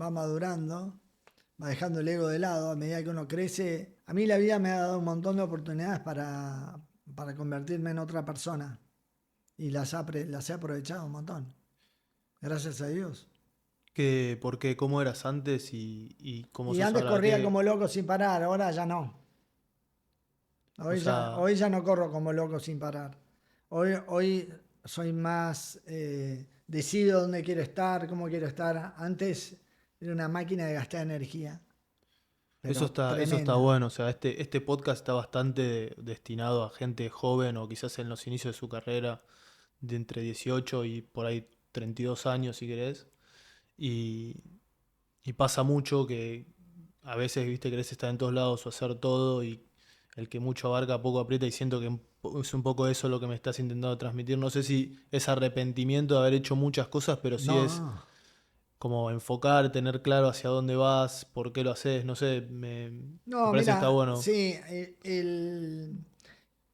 va madurando, va dejando el ego de lado a medida que uno crece. A mí la vida me ha dado un montón de oportunidades para convertirme en otra persona y las he aprovechado un montón. Gracias a Dios. ¿Por qué? ¿Cómo eras antes y cómo Y sos antes ahora? corría como loco sin parar, ahora ya no. O sea, Hoy ya no corro como loco sin parar. Hoy soy más, decido dónde quiero estar, cómo quiero estar. Antes era una máquina de gastar energía, pero eso está tremenda. bueno. O sea, este podcast está bastante destinado a gente joven o quizás en los inicios de su carrera, de entre 18 y por ahí 32 años, si querés. Y, y pasa mucho que a veces, viste, querés estar en todos lados o hacer todo y el que mucho abarca poco aprieta y siento que es un poco eso lo que me estás intentando transmitir. No sé si es arrepentimiento de haber hecho muchas cosas, pero sí No, es como enfocar, tener claro hacia dónde vas, por qué lo haces, no sé, me no, parece que está mira, bueno. sí,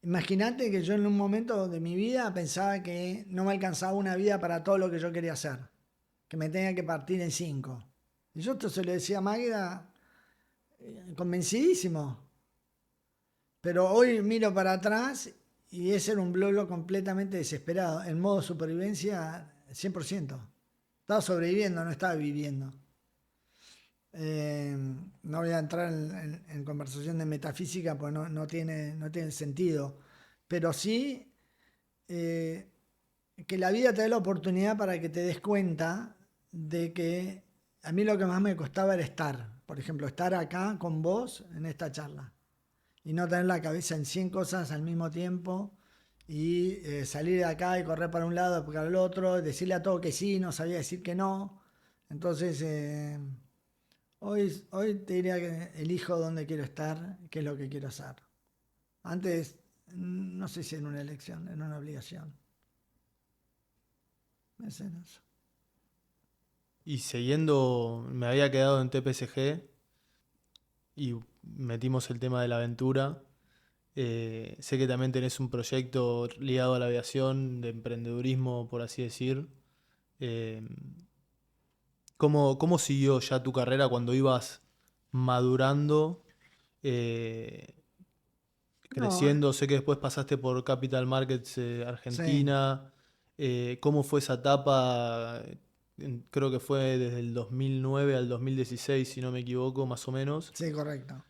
imagínate que yo en un momento de mi vida pensaba que no me alcanzaba una vida para todo lo que yo quería hacer, que me tenía que partir en cinco. Y yo esto se lo decía a Magda, convencidísimo. Pero hoy miro para atrás y es ser un blolo completamente desesperado, en modo supervivencia 100%. Estaba sobreviviendo, no estaba viviendo. No voy a entrar en conversación de metafísica, pues no tiene sentido. Pero sí eh, que la vida te dé la oportunidad para que te des cuenta de que a mí lo que más me costaba era estar. Por ejemplo, estar acá con vos en esta charla y no tener la cabeza en 100 cosas al mismo tiempo y salir de acá y correr para un lado, para el otro, decirle a todo que sí, no sabía decir que no. Entonces, hoy te diría que elijo dónde quiero estar, qué es lo que quiero hacer. Antes, no sé si era una elección, era una obligación. Es en eso. Y siguiendo, me había quedado en TPSG y metimos el tema de la aventura. Sé que también tenés un proyecto ligado a la aviación, de emprendedurismo, por así decir. Eh, cómo siguió ya tu carrera cuando ibas madurando, eh, No, creciendo? Sé que después pasaste por Capital Markets sí, Argentina. ¿Cómo fue esa etapa? Creo que fue desde el 2009 al 2016, si no me equivoco, más o menos. sí, correcto.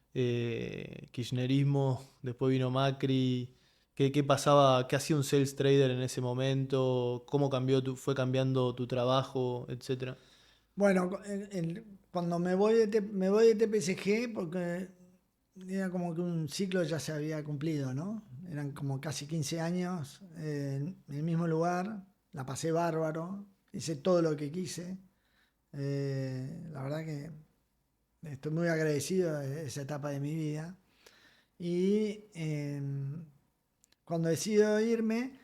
Kirchnerismo, después vino Macri. ¿Qué pasaba? ¿Qué hacía un sales trader en ese momento? ¿Cómo fue cambiando tu trabajo, etcétera? Bueno, cuando me voy de TPCG, porque era como que un ciclo ya se había cumplido, ¿no? Eran como casi 15 años en el mismo lugar, la pasé bárbaro, hice todo lo que quise. La verdad que estoy muy agradecido de esa etapa de mi vida. Y cuando decido irme,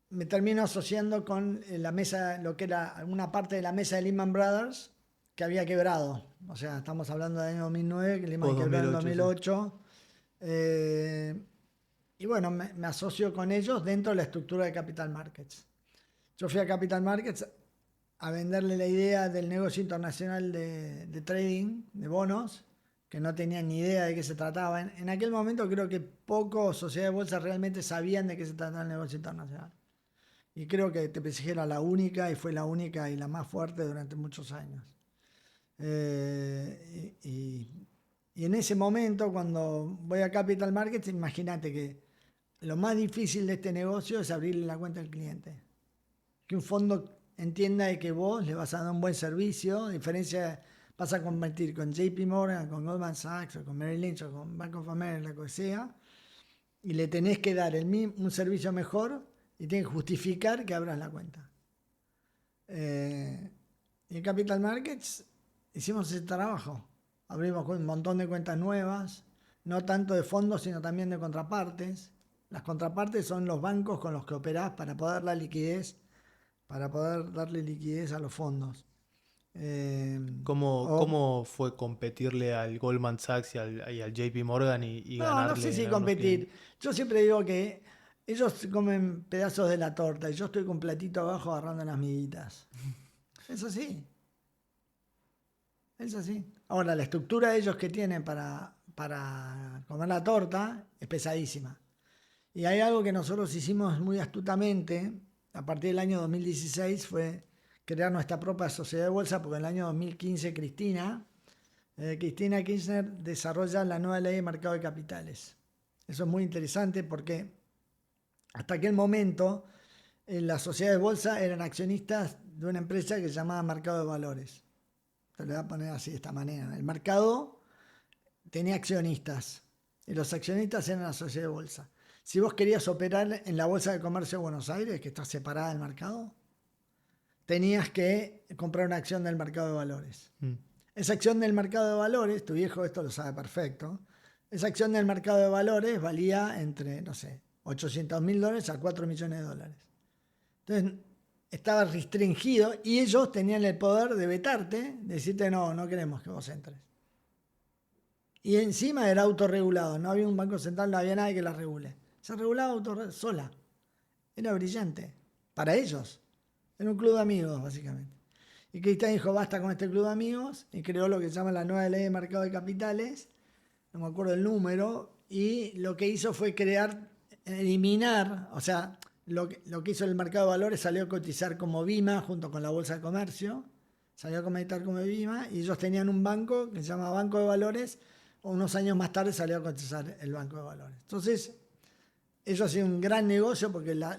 me termino asociando con la mesa, lo que era una parte de la mesa de Lehman Brothers que había quebrado. O sea, estamos hablando del año 2009, que Lehman Post quebró en 2008, sí. 2008. Eh, y bueno, me asocio con ellos dentro de la estructura de Capital Markets. Yo fui a Capital Markets a venderle la idea del negocio internacional de trading, de bonos, que no tenían ni idea de qué se trataba. En aquel momento creo que pocos sociedades de bolsa realmente sabían de qué se trataba el negocio internacional. Y creo que TPCG era la única y fue la única y la más fuerte durante muchos años. Y en ese momento, cuando voy a Capital Markets, imagínate que lo más difícil de este negocio es abrirle la cuenta al cliente. Que un fondo entienda de que vos le vas a dar un buen servicio, a diferencia, vas a competir con JP Morgan, con Goldman Sachs, o con Merrill Lynch, o con Bank of America, lo que sea, y le tenés que dar un servicio mejor y tenés que justificar que abras la cuenta. Y en Capital Markets hicimos ese trabajo. Abrimos un montón de cuentas nuevas, no tanto de fondos, sino también de contrapartes. Las contrapartes son los bancos con los que operás para poder darle liquidez a los fondos. Eh, o, ¿Cómo fue competirle al Goldman Sachs y al JP Morgan y no, no sé ganarle en si algunos competir. clientes? Yo siempre digo que ellos comen pedazos de la torta y yo estoy con platito abajo agarrando las miguitas. Es así, es así. Ahora, la estructura de ellos que tienen para comer la torta es pesadísima. Y hay algo que nosotros hicimos muy astutamente a partir del año 2016 fue crear nuestra propia sociedad de bolsa, porque en el año 2015 Cristina Kirchner desarrolla la nueva ley de mercado de capitales. Eso es muy interesante porque hasta aquel momento las sociedades de bolsa eran accionistas de una empresa que se llamaba Mercado de Valores. Te lo voy a poner así de esta manera. El mercado tenía accionistas y los accionistas eran la sociedad de bolsa. Si vos querías operar en la Bolsa de Comercio de Buenos Aires, que está separada del mercado, tenías que comprar una acción del mercado de valores. Mm. Esa acción del mercado de valores, tu viejo esto lo sabe perfecto, esa acción del mercado de valores valía entre, no sé, $800.000 a 4 millones de dólares. Entonces, estaba restringido y ellos tenían el poder de vetarte, de decirte no, no queremos que vos entres. Y encima era autorregulado, no había un banco central, no había nadie que la regule. Se regulaba sola. Era brillante. Para ellos. Era un club de amigos, básicamente. Y Cristian dijo, basta con este club de amigos, y creó lo que se llama la nueva ley de mercado de capitales, no me acuerdo el número, y lo que hizo fue eliminar, o sea, lo que hizo el mercado de valores salió a cotizar como BIMA junto con la Bolsa de Comercio, salió a cotizar como BIMA, y ellos tenían un banco que se llama Banco de Valores, unos años más tarde salió a cotizar el Banco de Valores. Entonces, eso ha sido un gran negocio porque la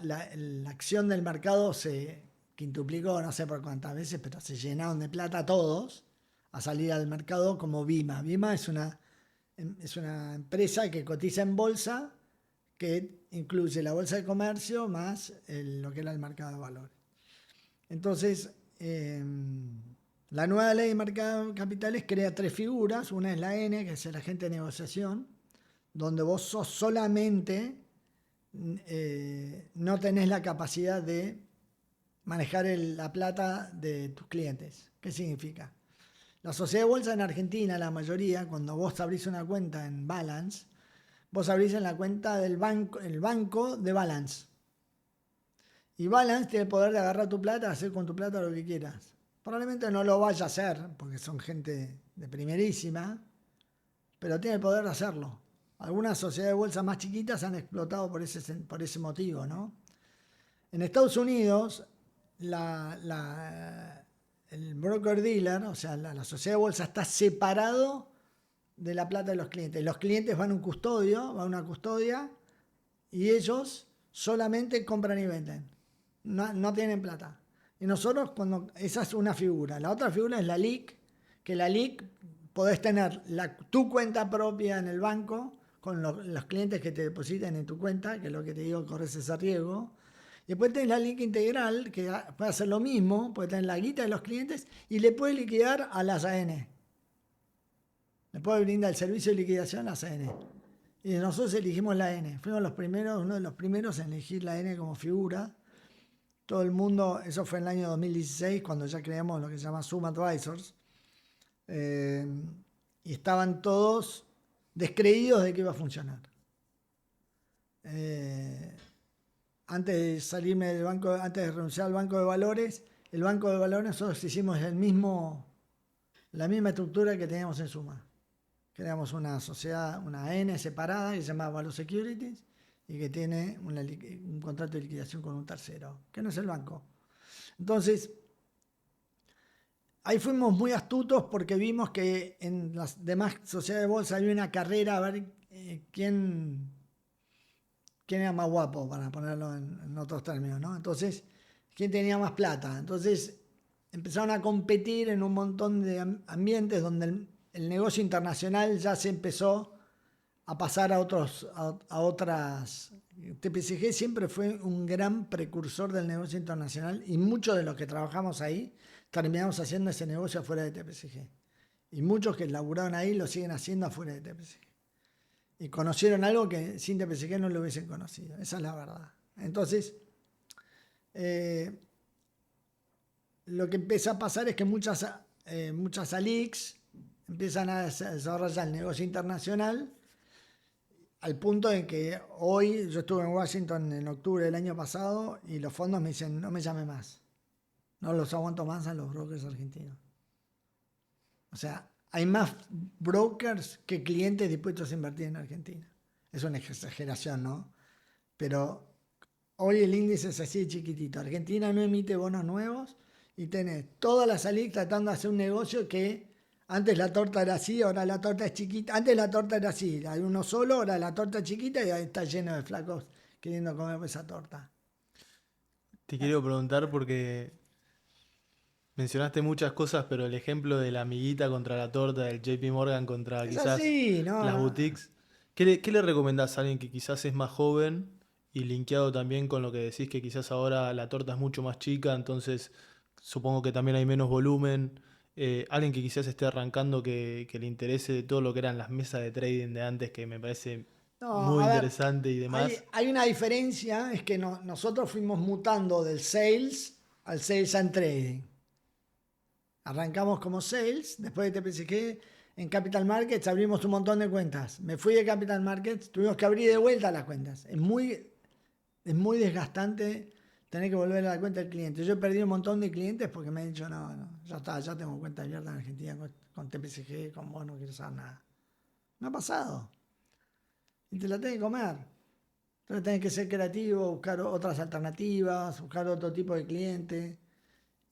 acción del mercado se quintuplicó, no sé por cuántas veces, pero se llenaron de plata todos a salir al mercado como BIMA. BIMA es una empresa que cotiza en bolsa que incluye la bolsa de comercio más lo que era el mercado de valores. Entonces, la nueva ley de mercado de capitales crea tres figuras. Una es la N, que es el agente de negociación, donde vos sos solamente, no tenés la capacidad de manejar la plata de tus clientes. ¿Qué significa? La sociedad de bolsa en Argentina, la mayoría, cuando vos abrís una cuenta en Balance, vos abrís en la cuenta del banco, el banco de Balance. Y Balance tiene el poder de agarrar tu plata, hacer con tu plata lo que quieras. Probablemente no lo vaya a hacer, porque son gente de primerísima, pero tiene el poder de hacerlo. Algunas sociedades de bolsa más chiquitas han explotado por ese motivo, ¿no? En Estados Unidos, el broker dealer, o sea, la sociedad de bolsa está separado de la plata de los clientes. Los clientes van a una custodia y ellos solamente compran y venden. No tienen plata. Y nosotros, esa es una figura. La otra figura es la LIC, que la LIC podés tener tu cuenta propia en el banco, con los clientes que te depositen en tu cuenta, que es lo que te digo, corres ese riesgo. Y después tenés la LIC integral, que puede hacer lo mismo, puede tener la guita de los clientes y le puede liquidar a las AN. Le puede brindar el servicio de liquidación a las AN. Y nosotros elegimos la N. Fuimos uno de los primeros en elegir la N como figura. Todo el mundo, eso fue en el año 2016, cuando ya creamos lo que se llama Zoom Advisors. Y estaban todos descreídos de que iba a funcionar. Antes de salirme del banco, antes de renunciar al banco de valores, el banco de valores nosotros hicimos la misma estructura que teníamos en Suma. Creamos una sociedad, una N separada que se llama Value Securities y que tiene un contrato de liquidación con un tercero, que no es el banco. Entonces, ahí fuimos muy astutos porque vimos que en las demás sociedades de bolsa había una carrera a ver quién era más guapo, para ponerlo en otros términos, ¿no? Entonces, quién tenía más plata. Entonces, empezaron a competir en un montón de ambientes donde el negocio internacional ya se empezó a pasar a otras. TPCG siempre fue un gran precursor del negocio internacional y muchos de los que trabajamos ahí terminamos haciendo ese negocio afuera de TPCG. Y muchos que laburaron ahí lo siguen haciendo afuera de TPCG. Y conocieron algo que sin TPCG no lo hubiesen conocido. Esa es la verdad. Entonces, lo que empieza a pasar es que muchas ALICs empiezan a desarrollar el negocio internacional al punto en que hoy, yo estuve en Washington en octubre del año pasado y los fondos me dicen, no me llame más. No los aguanto más a los brokers argentinos. O sea, hay más brokers que clientes dispuestos a invertir en Argentina. Es una exageración, ¿no? Pero hoy el índice es así de chiquitito. Argentina no emite bonos nuevos y tenés todas las ALIC tratando de hacer un negocio que antes la torta era así, ahora la torta es chiquita. Antes la torta era así, hay uno solo, ahora la torta es chiquita y ahí está lleno de flacos queriendo comer esa torta. Te quiero preguntar porque mencionaste muchas cosas, pero el ejemplo de la amiguita contra la torta, del JP Morgan contra Es quizás así, ¿no? las boutiques, ¿qué le recomendás a alguien que quizás es más joven y linkeado también con lo que decís que quizás ahora la torta es mucho más chica, entonces supongo que también hay menos volumen? Alguien que quizás esté arrancando que le interese de todo lo que eran las mesas de trading de antes, que me parece No, muy a ver, interesante y demás. hay una diferencia, es que nosotros fuimos mutando del sales al sales and trading. Arrancamos como sales, después de TPCG, en Capital Markets abrimos un montón de cuentas. Me fui de Capital Markets, tuvimos que abrir de vuelta las cuentas. Es muy desgastante tener que volver a la cuenta del cliente. Yo he perdido un montón de clientes porque me han dicho, no, ya está, ya tengo cuenta abierta en Argentina con TPCG, con vos no quiero saber nada. Me ha pasado. Y te la tenés que comer. Entonces tenés que ser creativo, buscar otras alternativas, buscar otro tipo de cliente.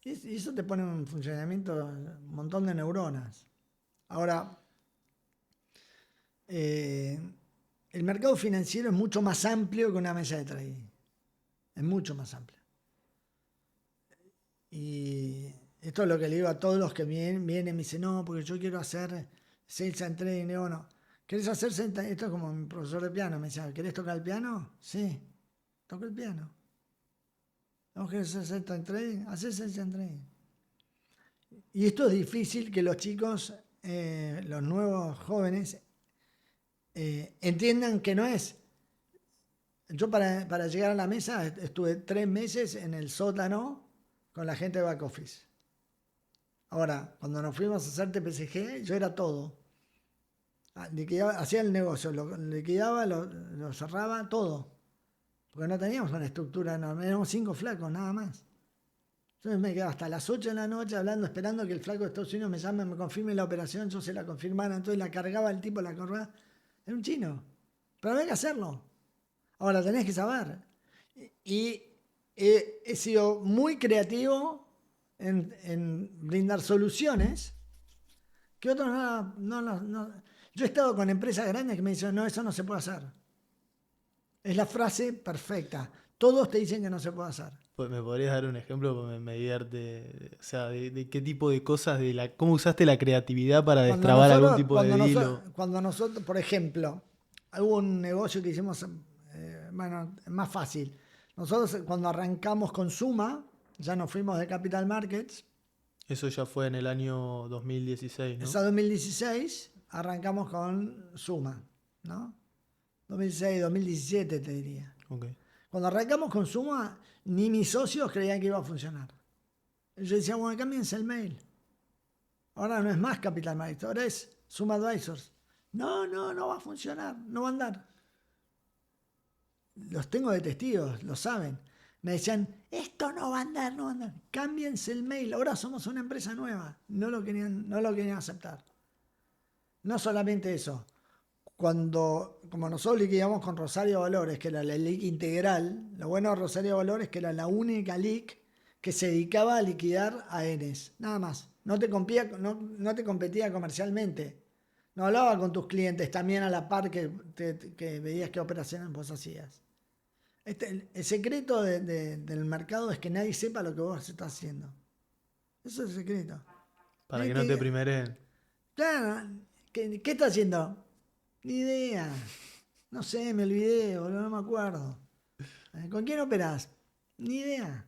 Y eso te pone en funcionamiento un montón de neuronas. Ahora, el mercado financiero es mucho más amplio que una mesa de trading. Es mucho más amplio. Y esto es lo que le digo a todos los que vienen y me dicen, no, porque yo quiero hacer sales and trading. Digo, no. ¿Querés hacer sales? Esto es como mi profesor de piano. Me decía, ¿querés tocar el piano? Sí, toco el piano. ¿Vos querés hacer sales and trading? Hacé sales and trading. Y esto es difícil que los chicos, los nuevos jóvenes, entiendan que no es. Yo para llegar a la mesa estuve 3 meses en el sótano con la gente de back office. Ahora, cuando nos fuimos a hacer TPCG, yo era todo. Hacía el negocio, lo liquidaba, lo cerraba, todo. Porque no teníamos una estructura enorme, éramos 5 flacos, nada más. Entonces me quedaba hasta las 8 de la noche hablando, esperando que el flaco de Estados Unidos me llame, me confirme la operación, yo se la confirmara, entonces la cargaba el tipo, la cargaba. Era un chino. Pero había que hacerlo. Ahora tenés que saber. Y he sido muy creativo en brindar soluciones que otros no. Yo he estado con empresas grandes que me dicen, no, eso no se puede hacer. Es la frase perfecta. Todos te dicen que no se puede hacer. Pues me podrías dar un ejemplo, porque me divierte. O sea, de qué tipo de cosas, cómo usaste la creatividad para Cuando destrabar algún nosotros, tipo de cuando deal nosotros, cuando nosotros, por ejemplo, hubo un negocio que hicimos, bueno, más fácil. Nosotros cuando arrancamos con Suma, ya nos fuimos de Capital Markets, Eso ya fue en el año 2016, ¿no? esa 2016, arrancamos con Suma, ¿no? 2006, 2017 te diría. Ok. Cuando arrancamos con Suma, ni mis socios creían que iba a funcionar. Yo decía, bueno, cámbiense el mail. Ahora no es más Capital Markets, ahora es Suma Advisors. No, no, no va a funcionar, no va a andar. Los tengo de testigos, lo saben. Me decían, esto no va a andar, no va a andar. Cámbiense el mail, ahora somos una empresa nueva. No lo querían aceptar. No solamente eso. Como nosotros liquidamos con Rosario Valores, que era la LIC integral, lo bueno de Rosario Valores que era la única LIC que se dedicaba a liquidar a AENES, nada más. No te competía comercialmente. No hablaba con tus clientes también a la par que veías qué operaciones vos hacías. El secreto del mercado es que nadie sepa lo que vos estás haciendo. Eso es el secreto. Para que no te primeren. Claro, ¿qué está haciendo? Ni idea. No sé, me olvidé, boludo, no me acuerdo. ¿Con quién operás? Ni idea.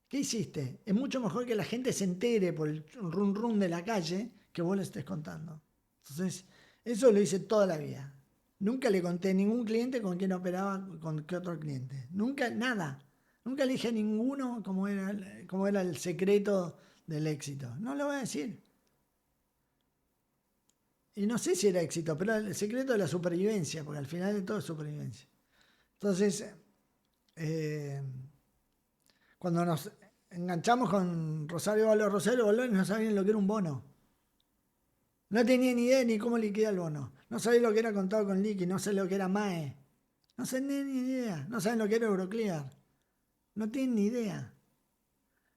¿Qué hiciste? Es mucho mejor que la gente se entere por el run run de la calle que vos le estés contando. Entonces, eso lo hice toda la vida. Nunca le conté a ningún cliente con quién operaba con qué otro cliente. Nunca, nada. Nunca le dije a ninguno cómo era el secreto del éxito. No lo voy a decir. Y no sé si era éxito, pero el secreto de la supervivencia, porque al final de todo es supervivencia. Entonces, eh, cuando nos enganchamos con Rosario Valores no sabían lo que era un bono. No tenía ni idea ni cómo liquidar el bono. No sabía lo que era contado con liqui, no sé lo que era MAE. No sé ni idea. No saben lo que era Euroclear. No tienen ni idea.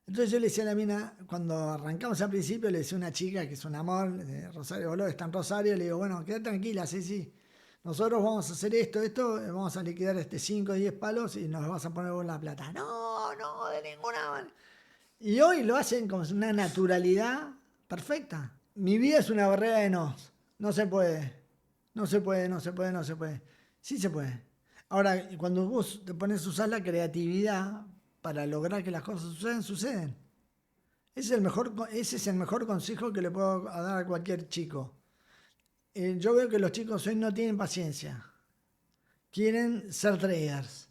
Entonces yo le decía a la mina, cuando arrancamos al principio, le decía a una chica que es un amor, de Rosario Valores, está en Rosario, le digo, bueno, quédate tranquila, sí, sí. Nosotros vamos a hacer esto, vamos a liquidar 5 o 10 palos y nos vas a poner vos la plata. No, no, de ninguna manera. Y hoy lo hacen con una naturalidad perfecta. Mi vida es una barrera de nos. No se puede. No se puede, no se puede, no se puede. Sí se puede. Ahora, cuando vos te pones a usar la creatividad para lograr que las cosas sucedan, suceden. Ese es el mejor consejo que le puedo dar a cualquier chico. Yo veo que los chicos hoy no tienen paciencia. Quieren ser traders.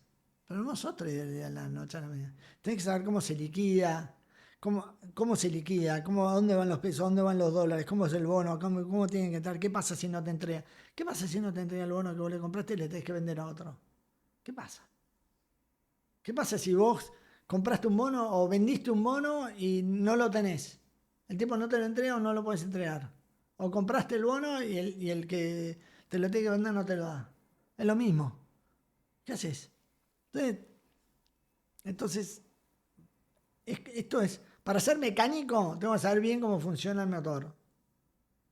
Pero no sos trader de la noche a la mañana. Tenés que saber cómo se liquida, cómo se liquida, a dónde van los pesos, a dónde van los dólares, cómo es el bono, cómo tienen que estar, qué pasa si no te entrega. ¿Qué pasa si no te entrega el bono que vos le compraste y le tenés que vender a otro? ¿Qué pasa? ¿Qué pasa si vos compraste un bono o vendiste un bono y no lo tenés? El tipo no te lo entrega o no lo puedes entregar. O compraste el bono y el que te lo tiene que vender no te lo da. Es lo mismo. ¿Qué haces? Entonces, esto es, para ser mecánico, tengo que saber bien cómo funciona el motor.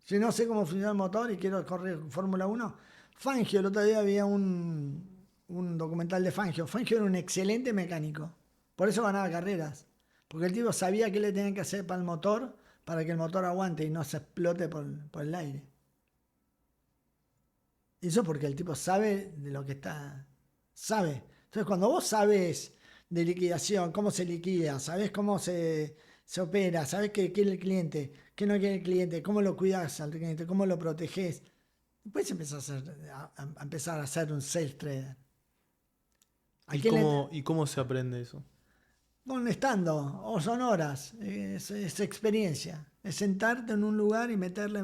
Si no sé cómo funciona el motor y quiero correr Fórmula 1, Fangio, el otro día había un documental de Fangio. Fangio era un excelente mecánico. Por eso ganaba carreras. Porque el tipo sabía qué le tenían que hacer para el motor, para que el motor aguante y no se explote por el aire. Y eso porque el tipo sabe de lo que está. Sabe. Entonces, cuando vos sabes de liquidación, cómo se liquida, sabes cómo se opera, sabes qué quiere el cliente, qué no quiere el cliente, cómo lo cuidas al cliente, cómo lo proteges, después a empezar a ser un sales trader. ¿A quién Y cómo se aprende eso? estando, o son horas, es experiencia. Es sentarte en un lugar y meterle.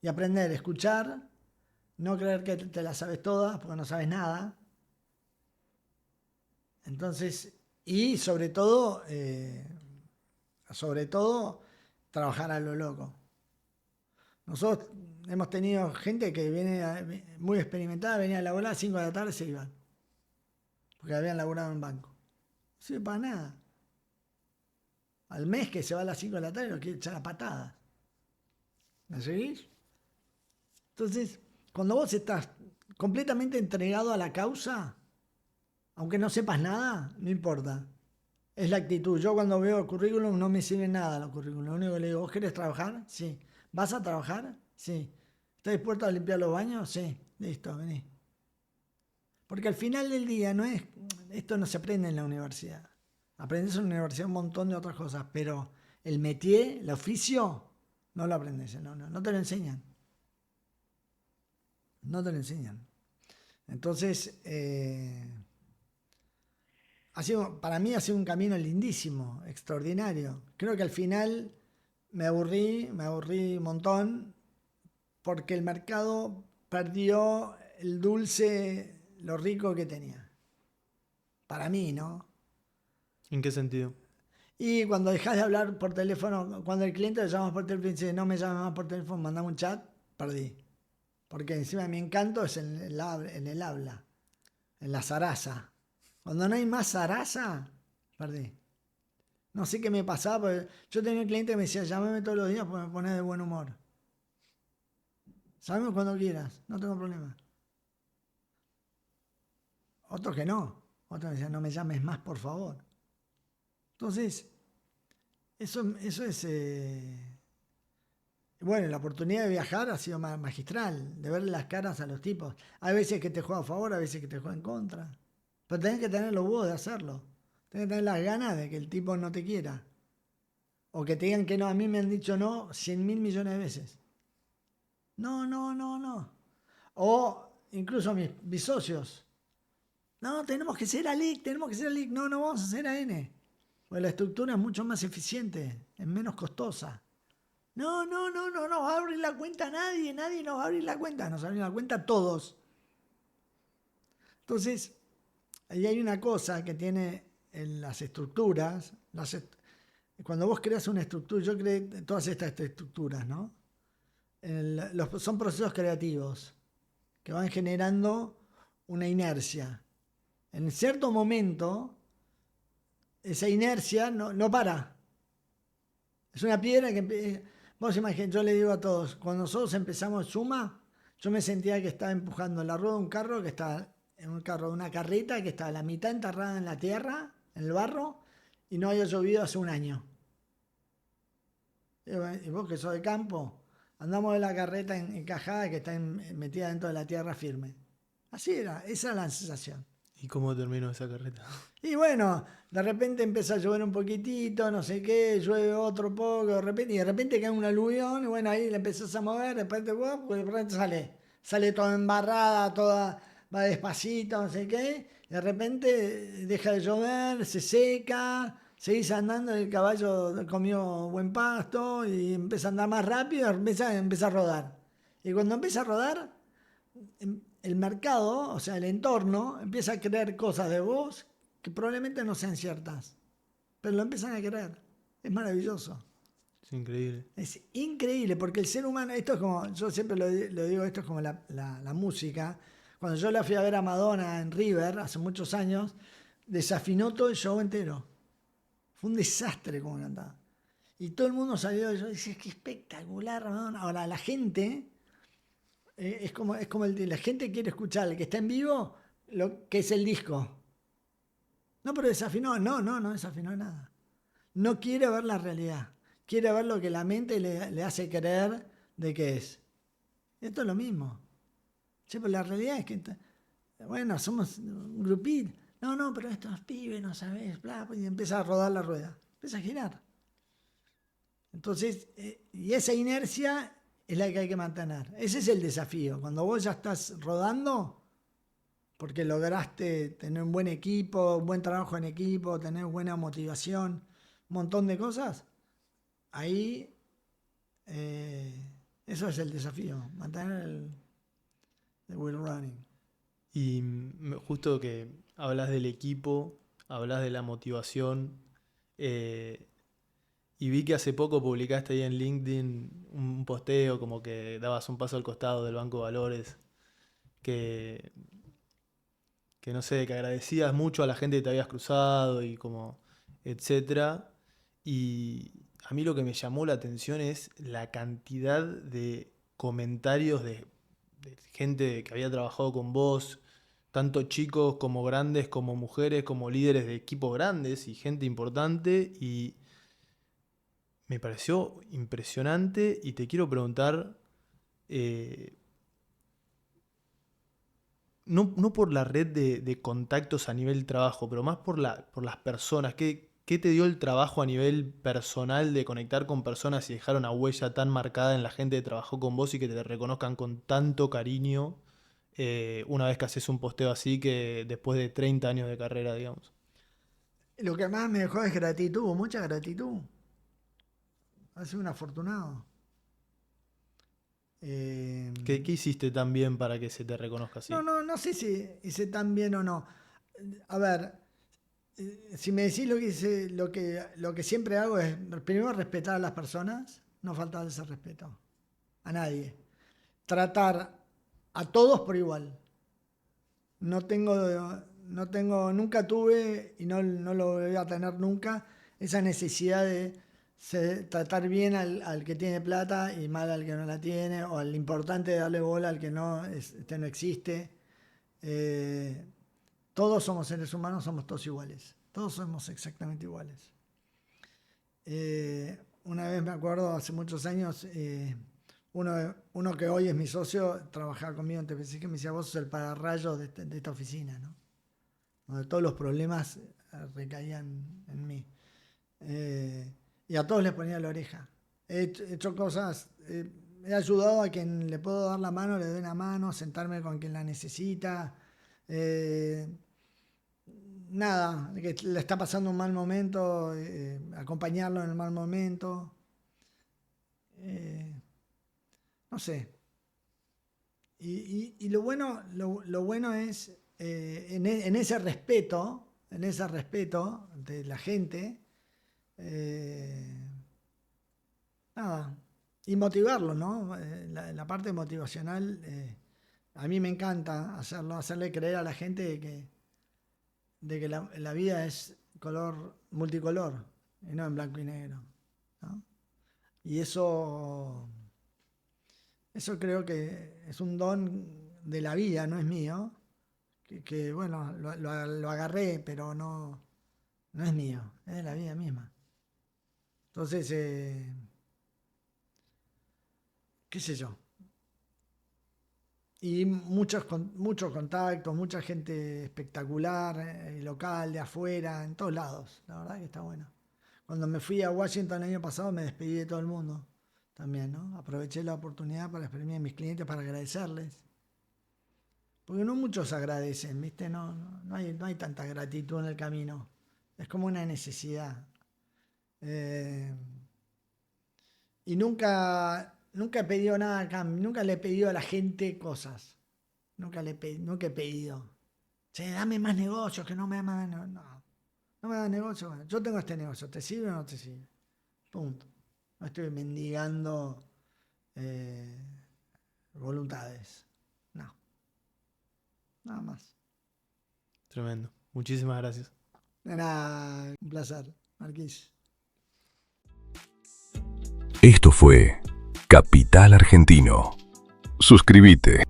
Y aprender, escuchar, no creer que te la sabes todas, porque no sabes nada. Entonces, y sobre todo, trabajar a lo loco. Nosotros hemos tenido gente que viene muy experimentada, venía a laburar a las 5 de la tarde y se iban. Porque habían laburado en banco. No sirve para nada. Al mes que se va a las 5 de la tarde lo quiere echar a patadas. ¿Me seguís? Entonces, cuando vos estás completamente entregado a la causa, aunque no sepas nada, no importa. Es la actitud. Yo cuando veo el currículum no me sirve nada los currículums. Lo único que le digo, ¿vos querés trabajar? Sí. ¿Vas a trabajar? Sí. ¿Estás dispuesto a limpiar los baños? Sí. Listo, vení. Porque al final del día esto no se aprende en la universidad. Aprendes en la universidad un montón de otras cosas, pero el métier, el oficio, no lo aprendes, no te lo enseñan. No te lo enseñan. Entonces, para mí ha sido un camino lindísimo, extraordinario. Creo que al final me aburrí un montón, porque el mercado perdió el dulce, lo rico que tenía. Para mí, ¿no? ¿En qué sentido? Y cuando dejas de hablar por teléfono, cuando el cliente le llamas por teléfono y dice, no me llames más por teléfono, mandame un chat, perdí. Porque encima mi encanto es en el habla, en la zaraza. Cuando no hay más zaraza, perdí. No sé qué me pasaba, porque yo tenía un cliente que me decía, llámame todos los días porque me pones de buen humor. Llámame cuando quieras, no tengo problema. Otros que no. Otros me decían, no me llames más, por favor. Entonces, eso es... Bueno, la oportunidad de viajar ha sido magistral, de ver las caras a los tipos. Hay veces que te juega a favor, hay veces que te juega en contra. Pero tenés que tener los huevos de hacerlo. Tenés que tener las ganas de que el tipo no te quiera. O que te digan que no. A mí me han dicho no 100.000 millones de veces. No, no, no, no. O incluso mis socios. No, tenemos que ser ALIC, tenemos que ser ALIC. No, no vamos a ser AN. Porque la estructura es mucho más eficiente, es menos costosa. No, no, no, no, no va a abrir la cuenta nadie nos va a abrir la cuenta, nos abren la cuenta todos. Entonces, ahí hay una cosa que tiene en las estructuras, cuando vos creas una estructura, yo creé todas estas estructuras, ¿no? Son procesos creativos que van generando una inercia. En cierto momento, esa inercia no para. Es una piedra que... Vos imaginás, yo le digo a todos, cuando nosotros empezamos Suma, yo me sentía que estaba empujando la rueda de un carro que está en un carro de una carreta que está a la mitad enterrada en la tierra, en el barro, y no había llovido hace un año. Y vos que sos de campo, andamos de la carreta encajada que está metida dentro de la tierra firme. Así era, esa era la sensación. ¿Y cómo terminó esa carreta? Y bueno, de repente empieza a llover un poquitito, no sé qué, llueve otro poco, y de repente cae un aluvión, y bueno, ahí la empezás a mover, de repente sale toda embarrada, va despacito, no sé qué, y de repente deja de llover, se seca, seguís andando, el caballo comió buen pasto, y empieza a andar más rápido, empieza a rodar. Y cuando empieza a rodar, el mercado, o sea, el entorno, empieza a creer cosas de vos que probablemente no sean ciertas, pero lo empiezan a creer. Es maravilloso. Es increíble. Es increíble, porque el ser humano, esto es como, yo siempre lo digo, esto es como la música. Cuando yo la fui a ver a Madonna en River, hace muchos años, desafinó todo el show entero. Fue un desastre como cantaba. Y todo el mundo salió y yo decía, qué espectacular, Madonna. Ahora, la gente... es como la gente quiere escuchar el que está en vivo, lo que es el disco. No, pero desafinó. No desafinó nada. No quiere ver la realidad. Quiere ver lo que la mente le hace creer de que es. Esto es lo mismo. Che, pero la realidad es que, bueno, somos un grupito. No, pero estos pibes, no sabés, bla, y empieza a rodar la rueda. Empieza a girar. Entonces, y esa inercia es la que hay que mantener. Ese es el desafío. Cuando vos ya estás rodando, porque lograste tener un buen equipo, un buen trabajo en equipo, tener buena motivación, un montón de cosas, ahí eso es el desafío, mantener el wheel running. Y justo que hablas del equipo, hablas de la motivación, y vi que hace poco publicaste ahí en LinkedIn un posteo como que dabas un paso al costado del Banco de Valores, que, que no sé, que agradecías mucho a la gente que te habías cruzado y como, etcétera. Y a mí lo que me llamó la atención es la cantidad de comentarios de gente que había trabajado con vos, tanto chicos como grandes, como mujeres, como líderes de equipos grandes y gente importante, y me pareció impresionante y te quiero preguntar, eh, no por la red de contactos a nivel trabajo, pero más por las personas. ¿Qué te dio el trabajo a nivel personal de conectar con personas y dejar una huella tan marcada en la gente que trabajó con vos y que te reconozcan con tanto cariño una vez que haces un posteo así que después de 30 años de carrera, digamos? Lo que más me dejó es gratitud, mucha gratitud. Ha sido un afortunado. Eh, ¿Qué hiciste tan bien para que se te reconozca no, así? no sé si hice tan bien o no. A ver, si me decís lo que hice, lo que siempre hago es primero respetar a las personas, no faltar ese respeto a nadie. Tratar a todos por igual. No tengo, nunca tuve y no lo voy a tener nunca esa necesidad de tratar bien al que tiene plata y mal al que no la tiene, o al importante de darle bola al que no, no existe. Eh, todos somos seres humanos, somos todos iguales. Todos somos exactamente iguales. Una vez me acuerdo, hace muchos años, uno que hoy es mi socio, trabajaba conmigo en TPC, que me decía, vos sos el pararrayos de esta oficina, ¿no? Donde todos los problemas recaían en mí. Y a todos les ponía la oreja. He hecho cosas, he ayudado a quien le puedo dar la mano, le doy una mano, sentarme con quien la necesita. Eh, Nada, que le está pasando un mal momento, acompañarlo en el mal momento. Eh, no sé. Y lo bueno es en ese respeto de la gente, eh, nada, y motivarlo, ¿no? La parte motivacional, a mí me encanta hacerlo, hacerle creer a la gente de que la vida es color multicolor y no en blanco y negro, ¿no? Y eso creo que es un don de la vida, no es mío, que bueno, lo agarré, pero no es mío, es de la vida misma. Entonces, qué sé yo. Y muchos contactos, mucha gente espectacular, local, de afuera, en todos lados. La verdad que está bueno. Cuando me fui a Washington el año pasado me despedí de todo el mundo también, ¿no? Aproveché la oportunidad para despedirme de mis clientes, para agradecerles. Porque no muchos agradecen, ¿viste? No hay tanta gratitud en el camino. Es como una necesidad. Eh, y nunca he pedido nada a cambio, nunca le he pedido a la gente cosas. Nunca he pedido. Che, dame más negocios, que no me dan no me dan negocio. Bueno, yo tengo este negocio, ¿te sirve o no te sirve? Punto. No estoy mendigando eh, voluntades. No, nada más. Tremendo. Muchísimas gracias. De nada, un placer, Marquís. Esto fue Capital Argentino. Suscríbete.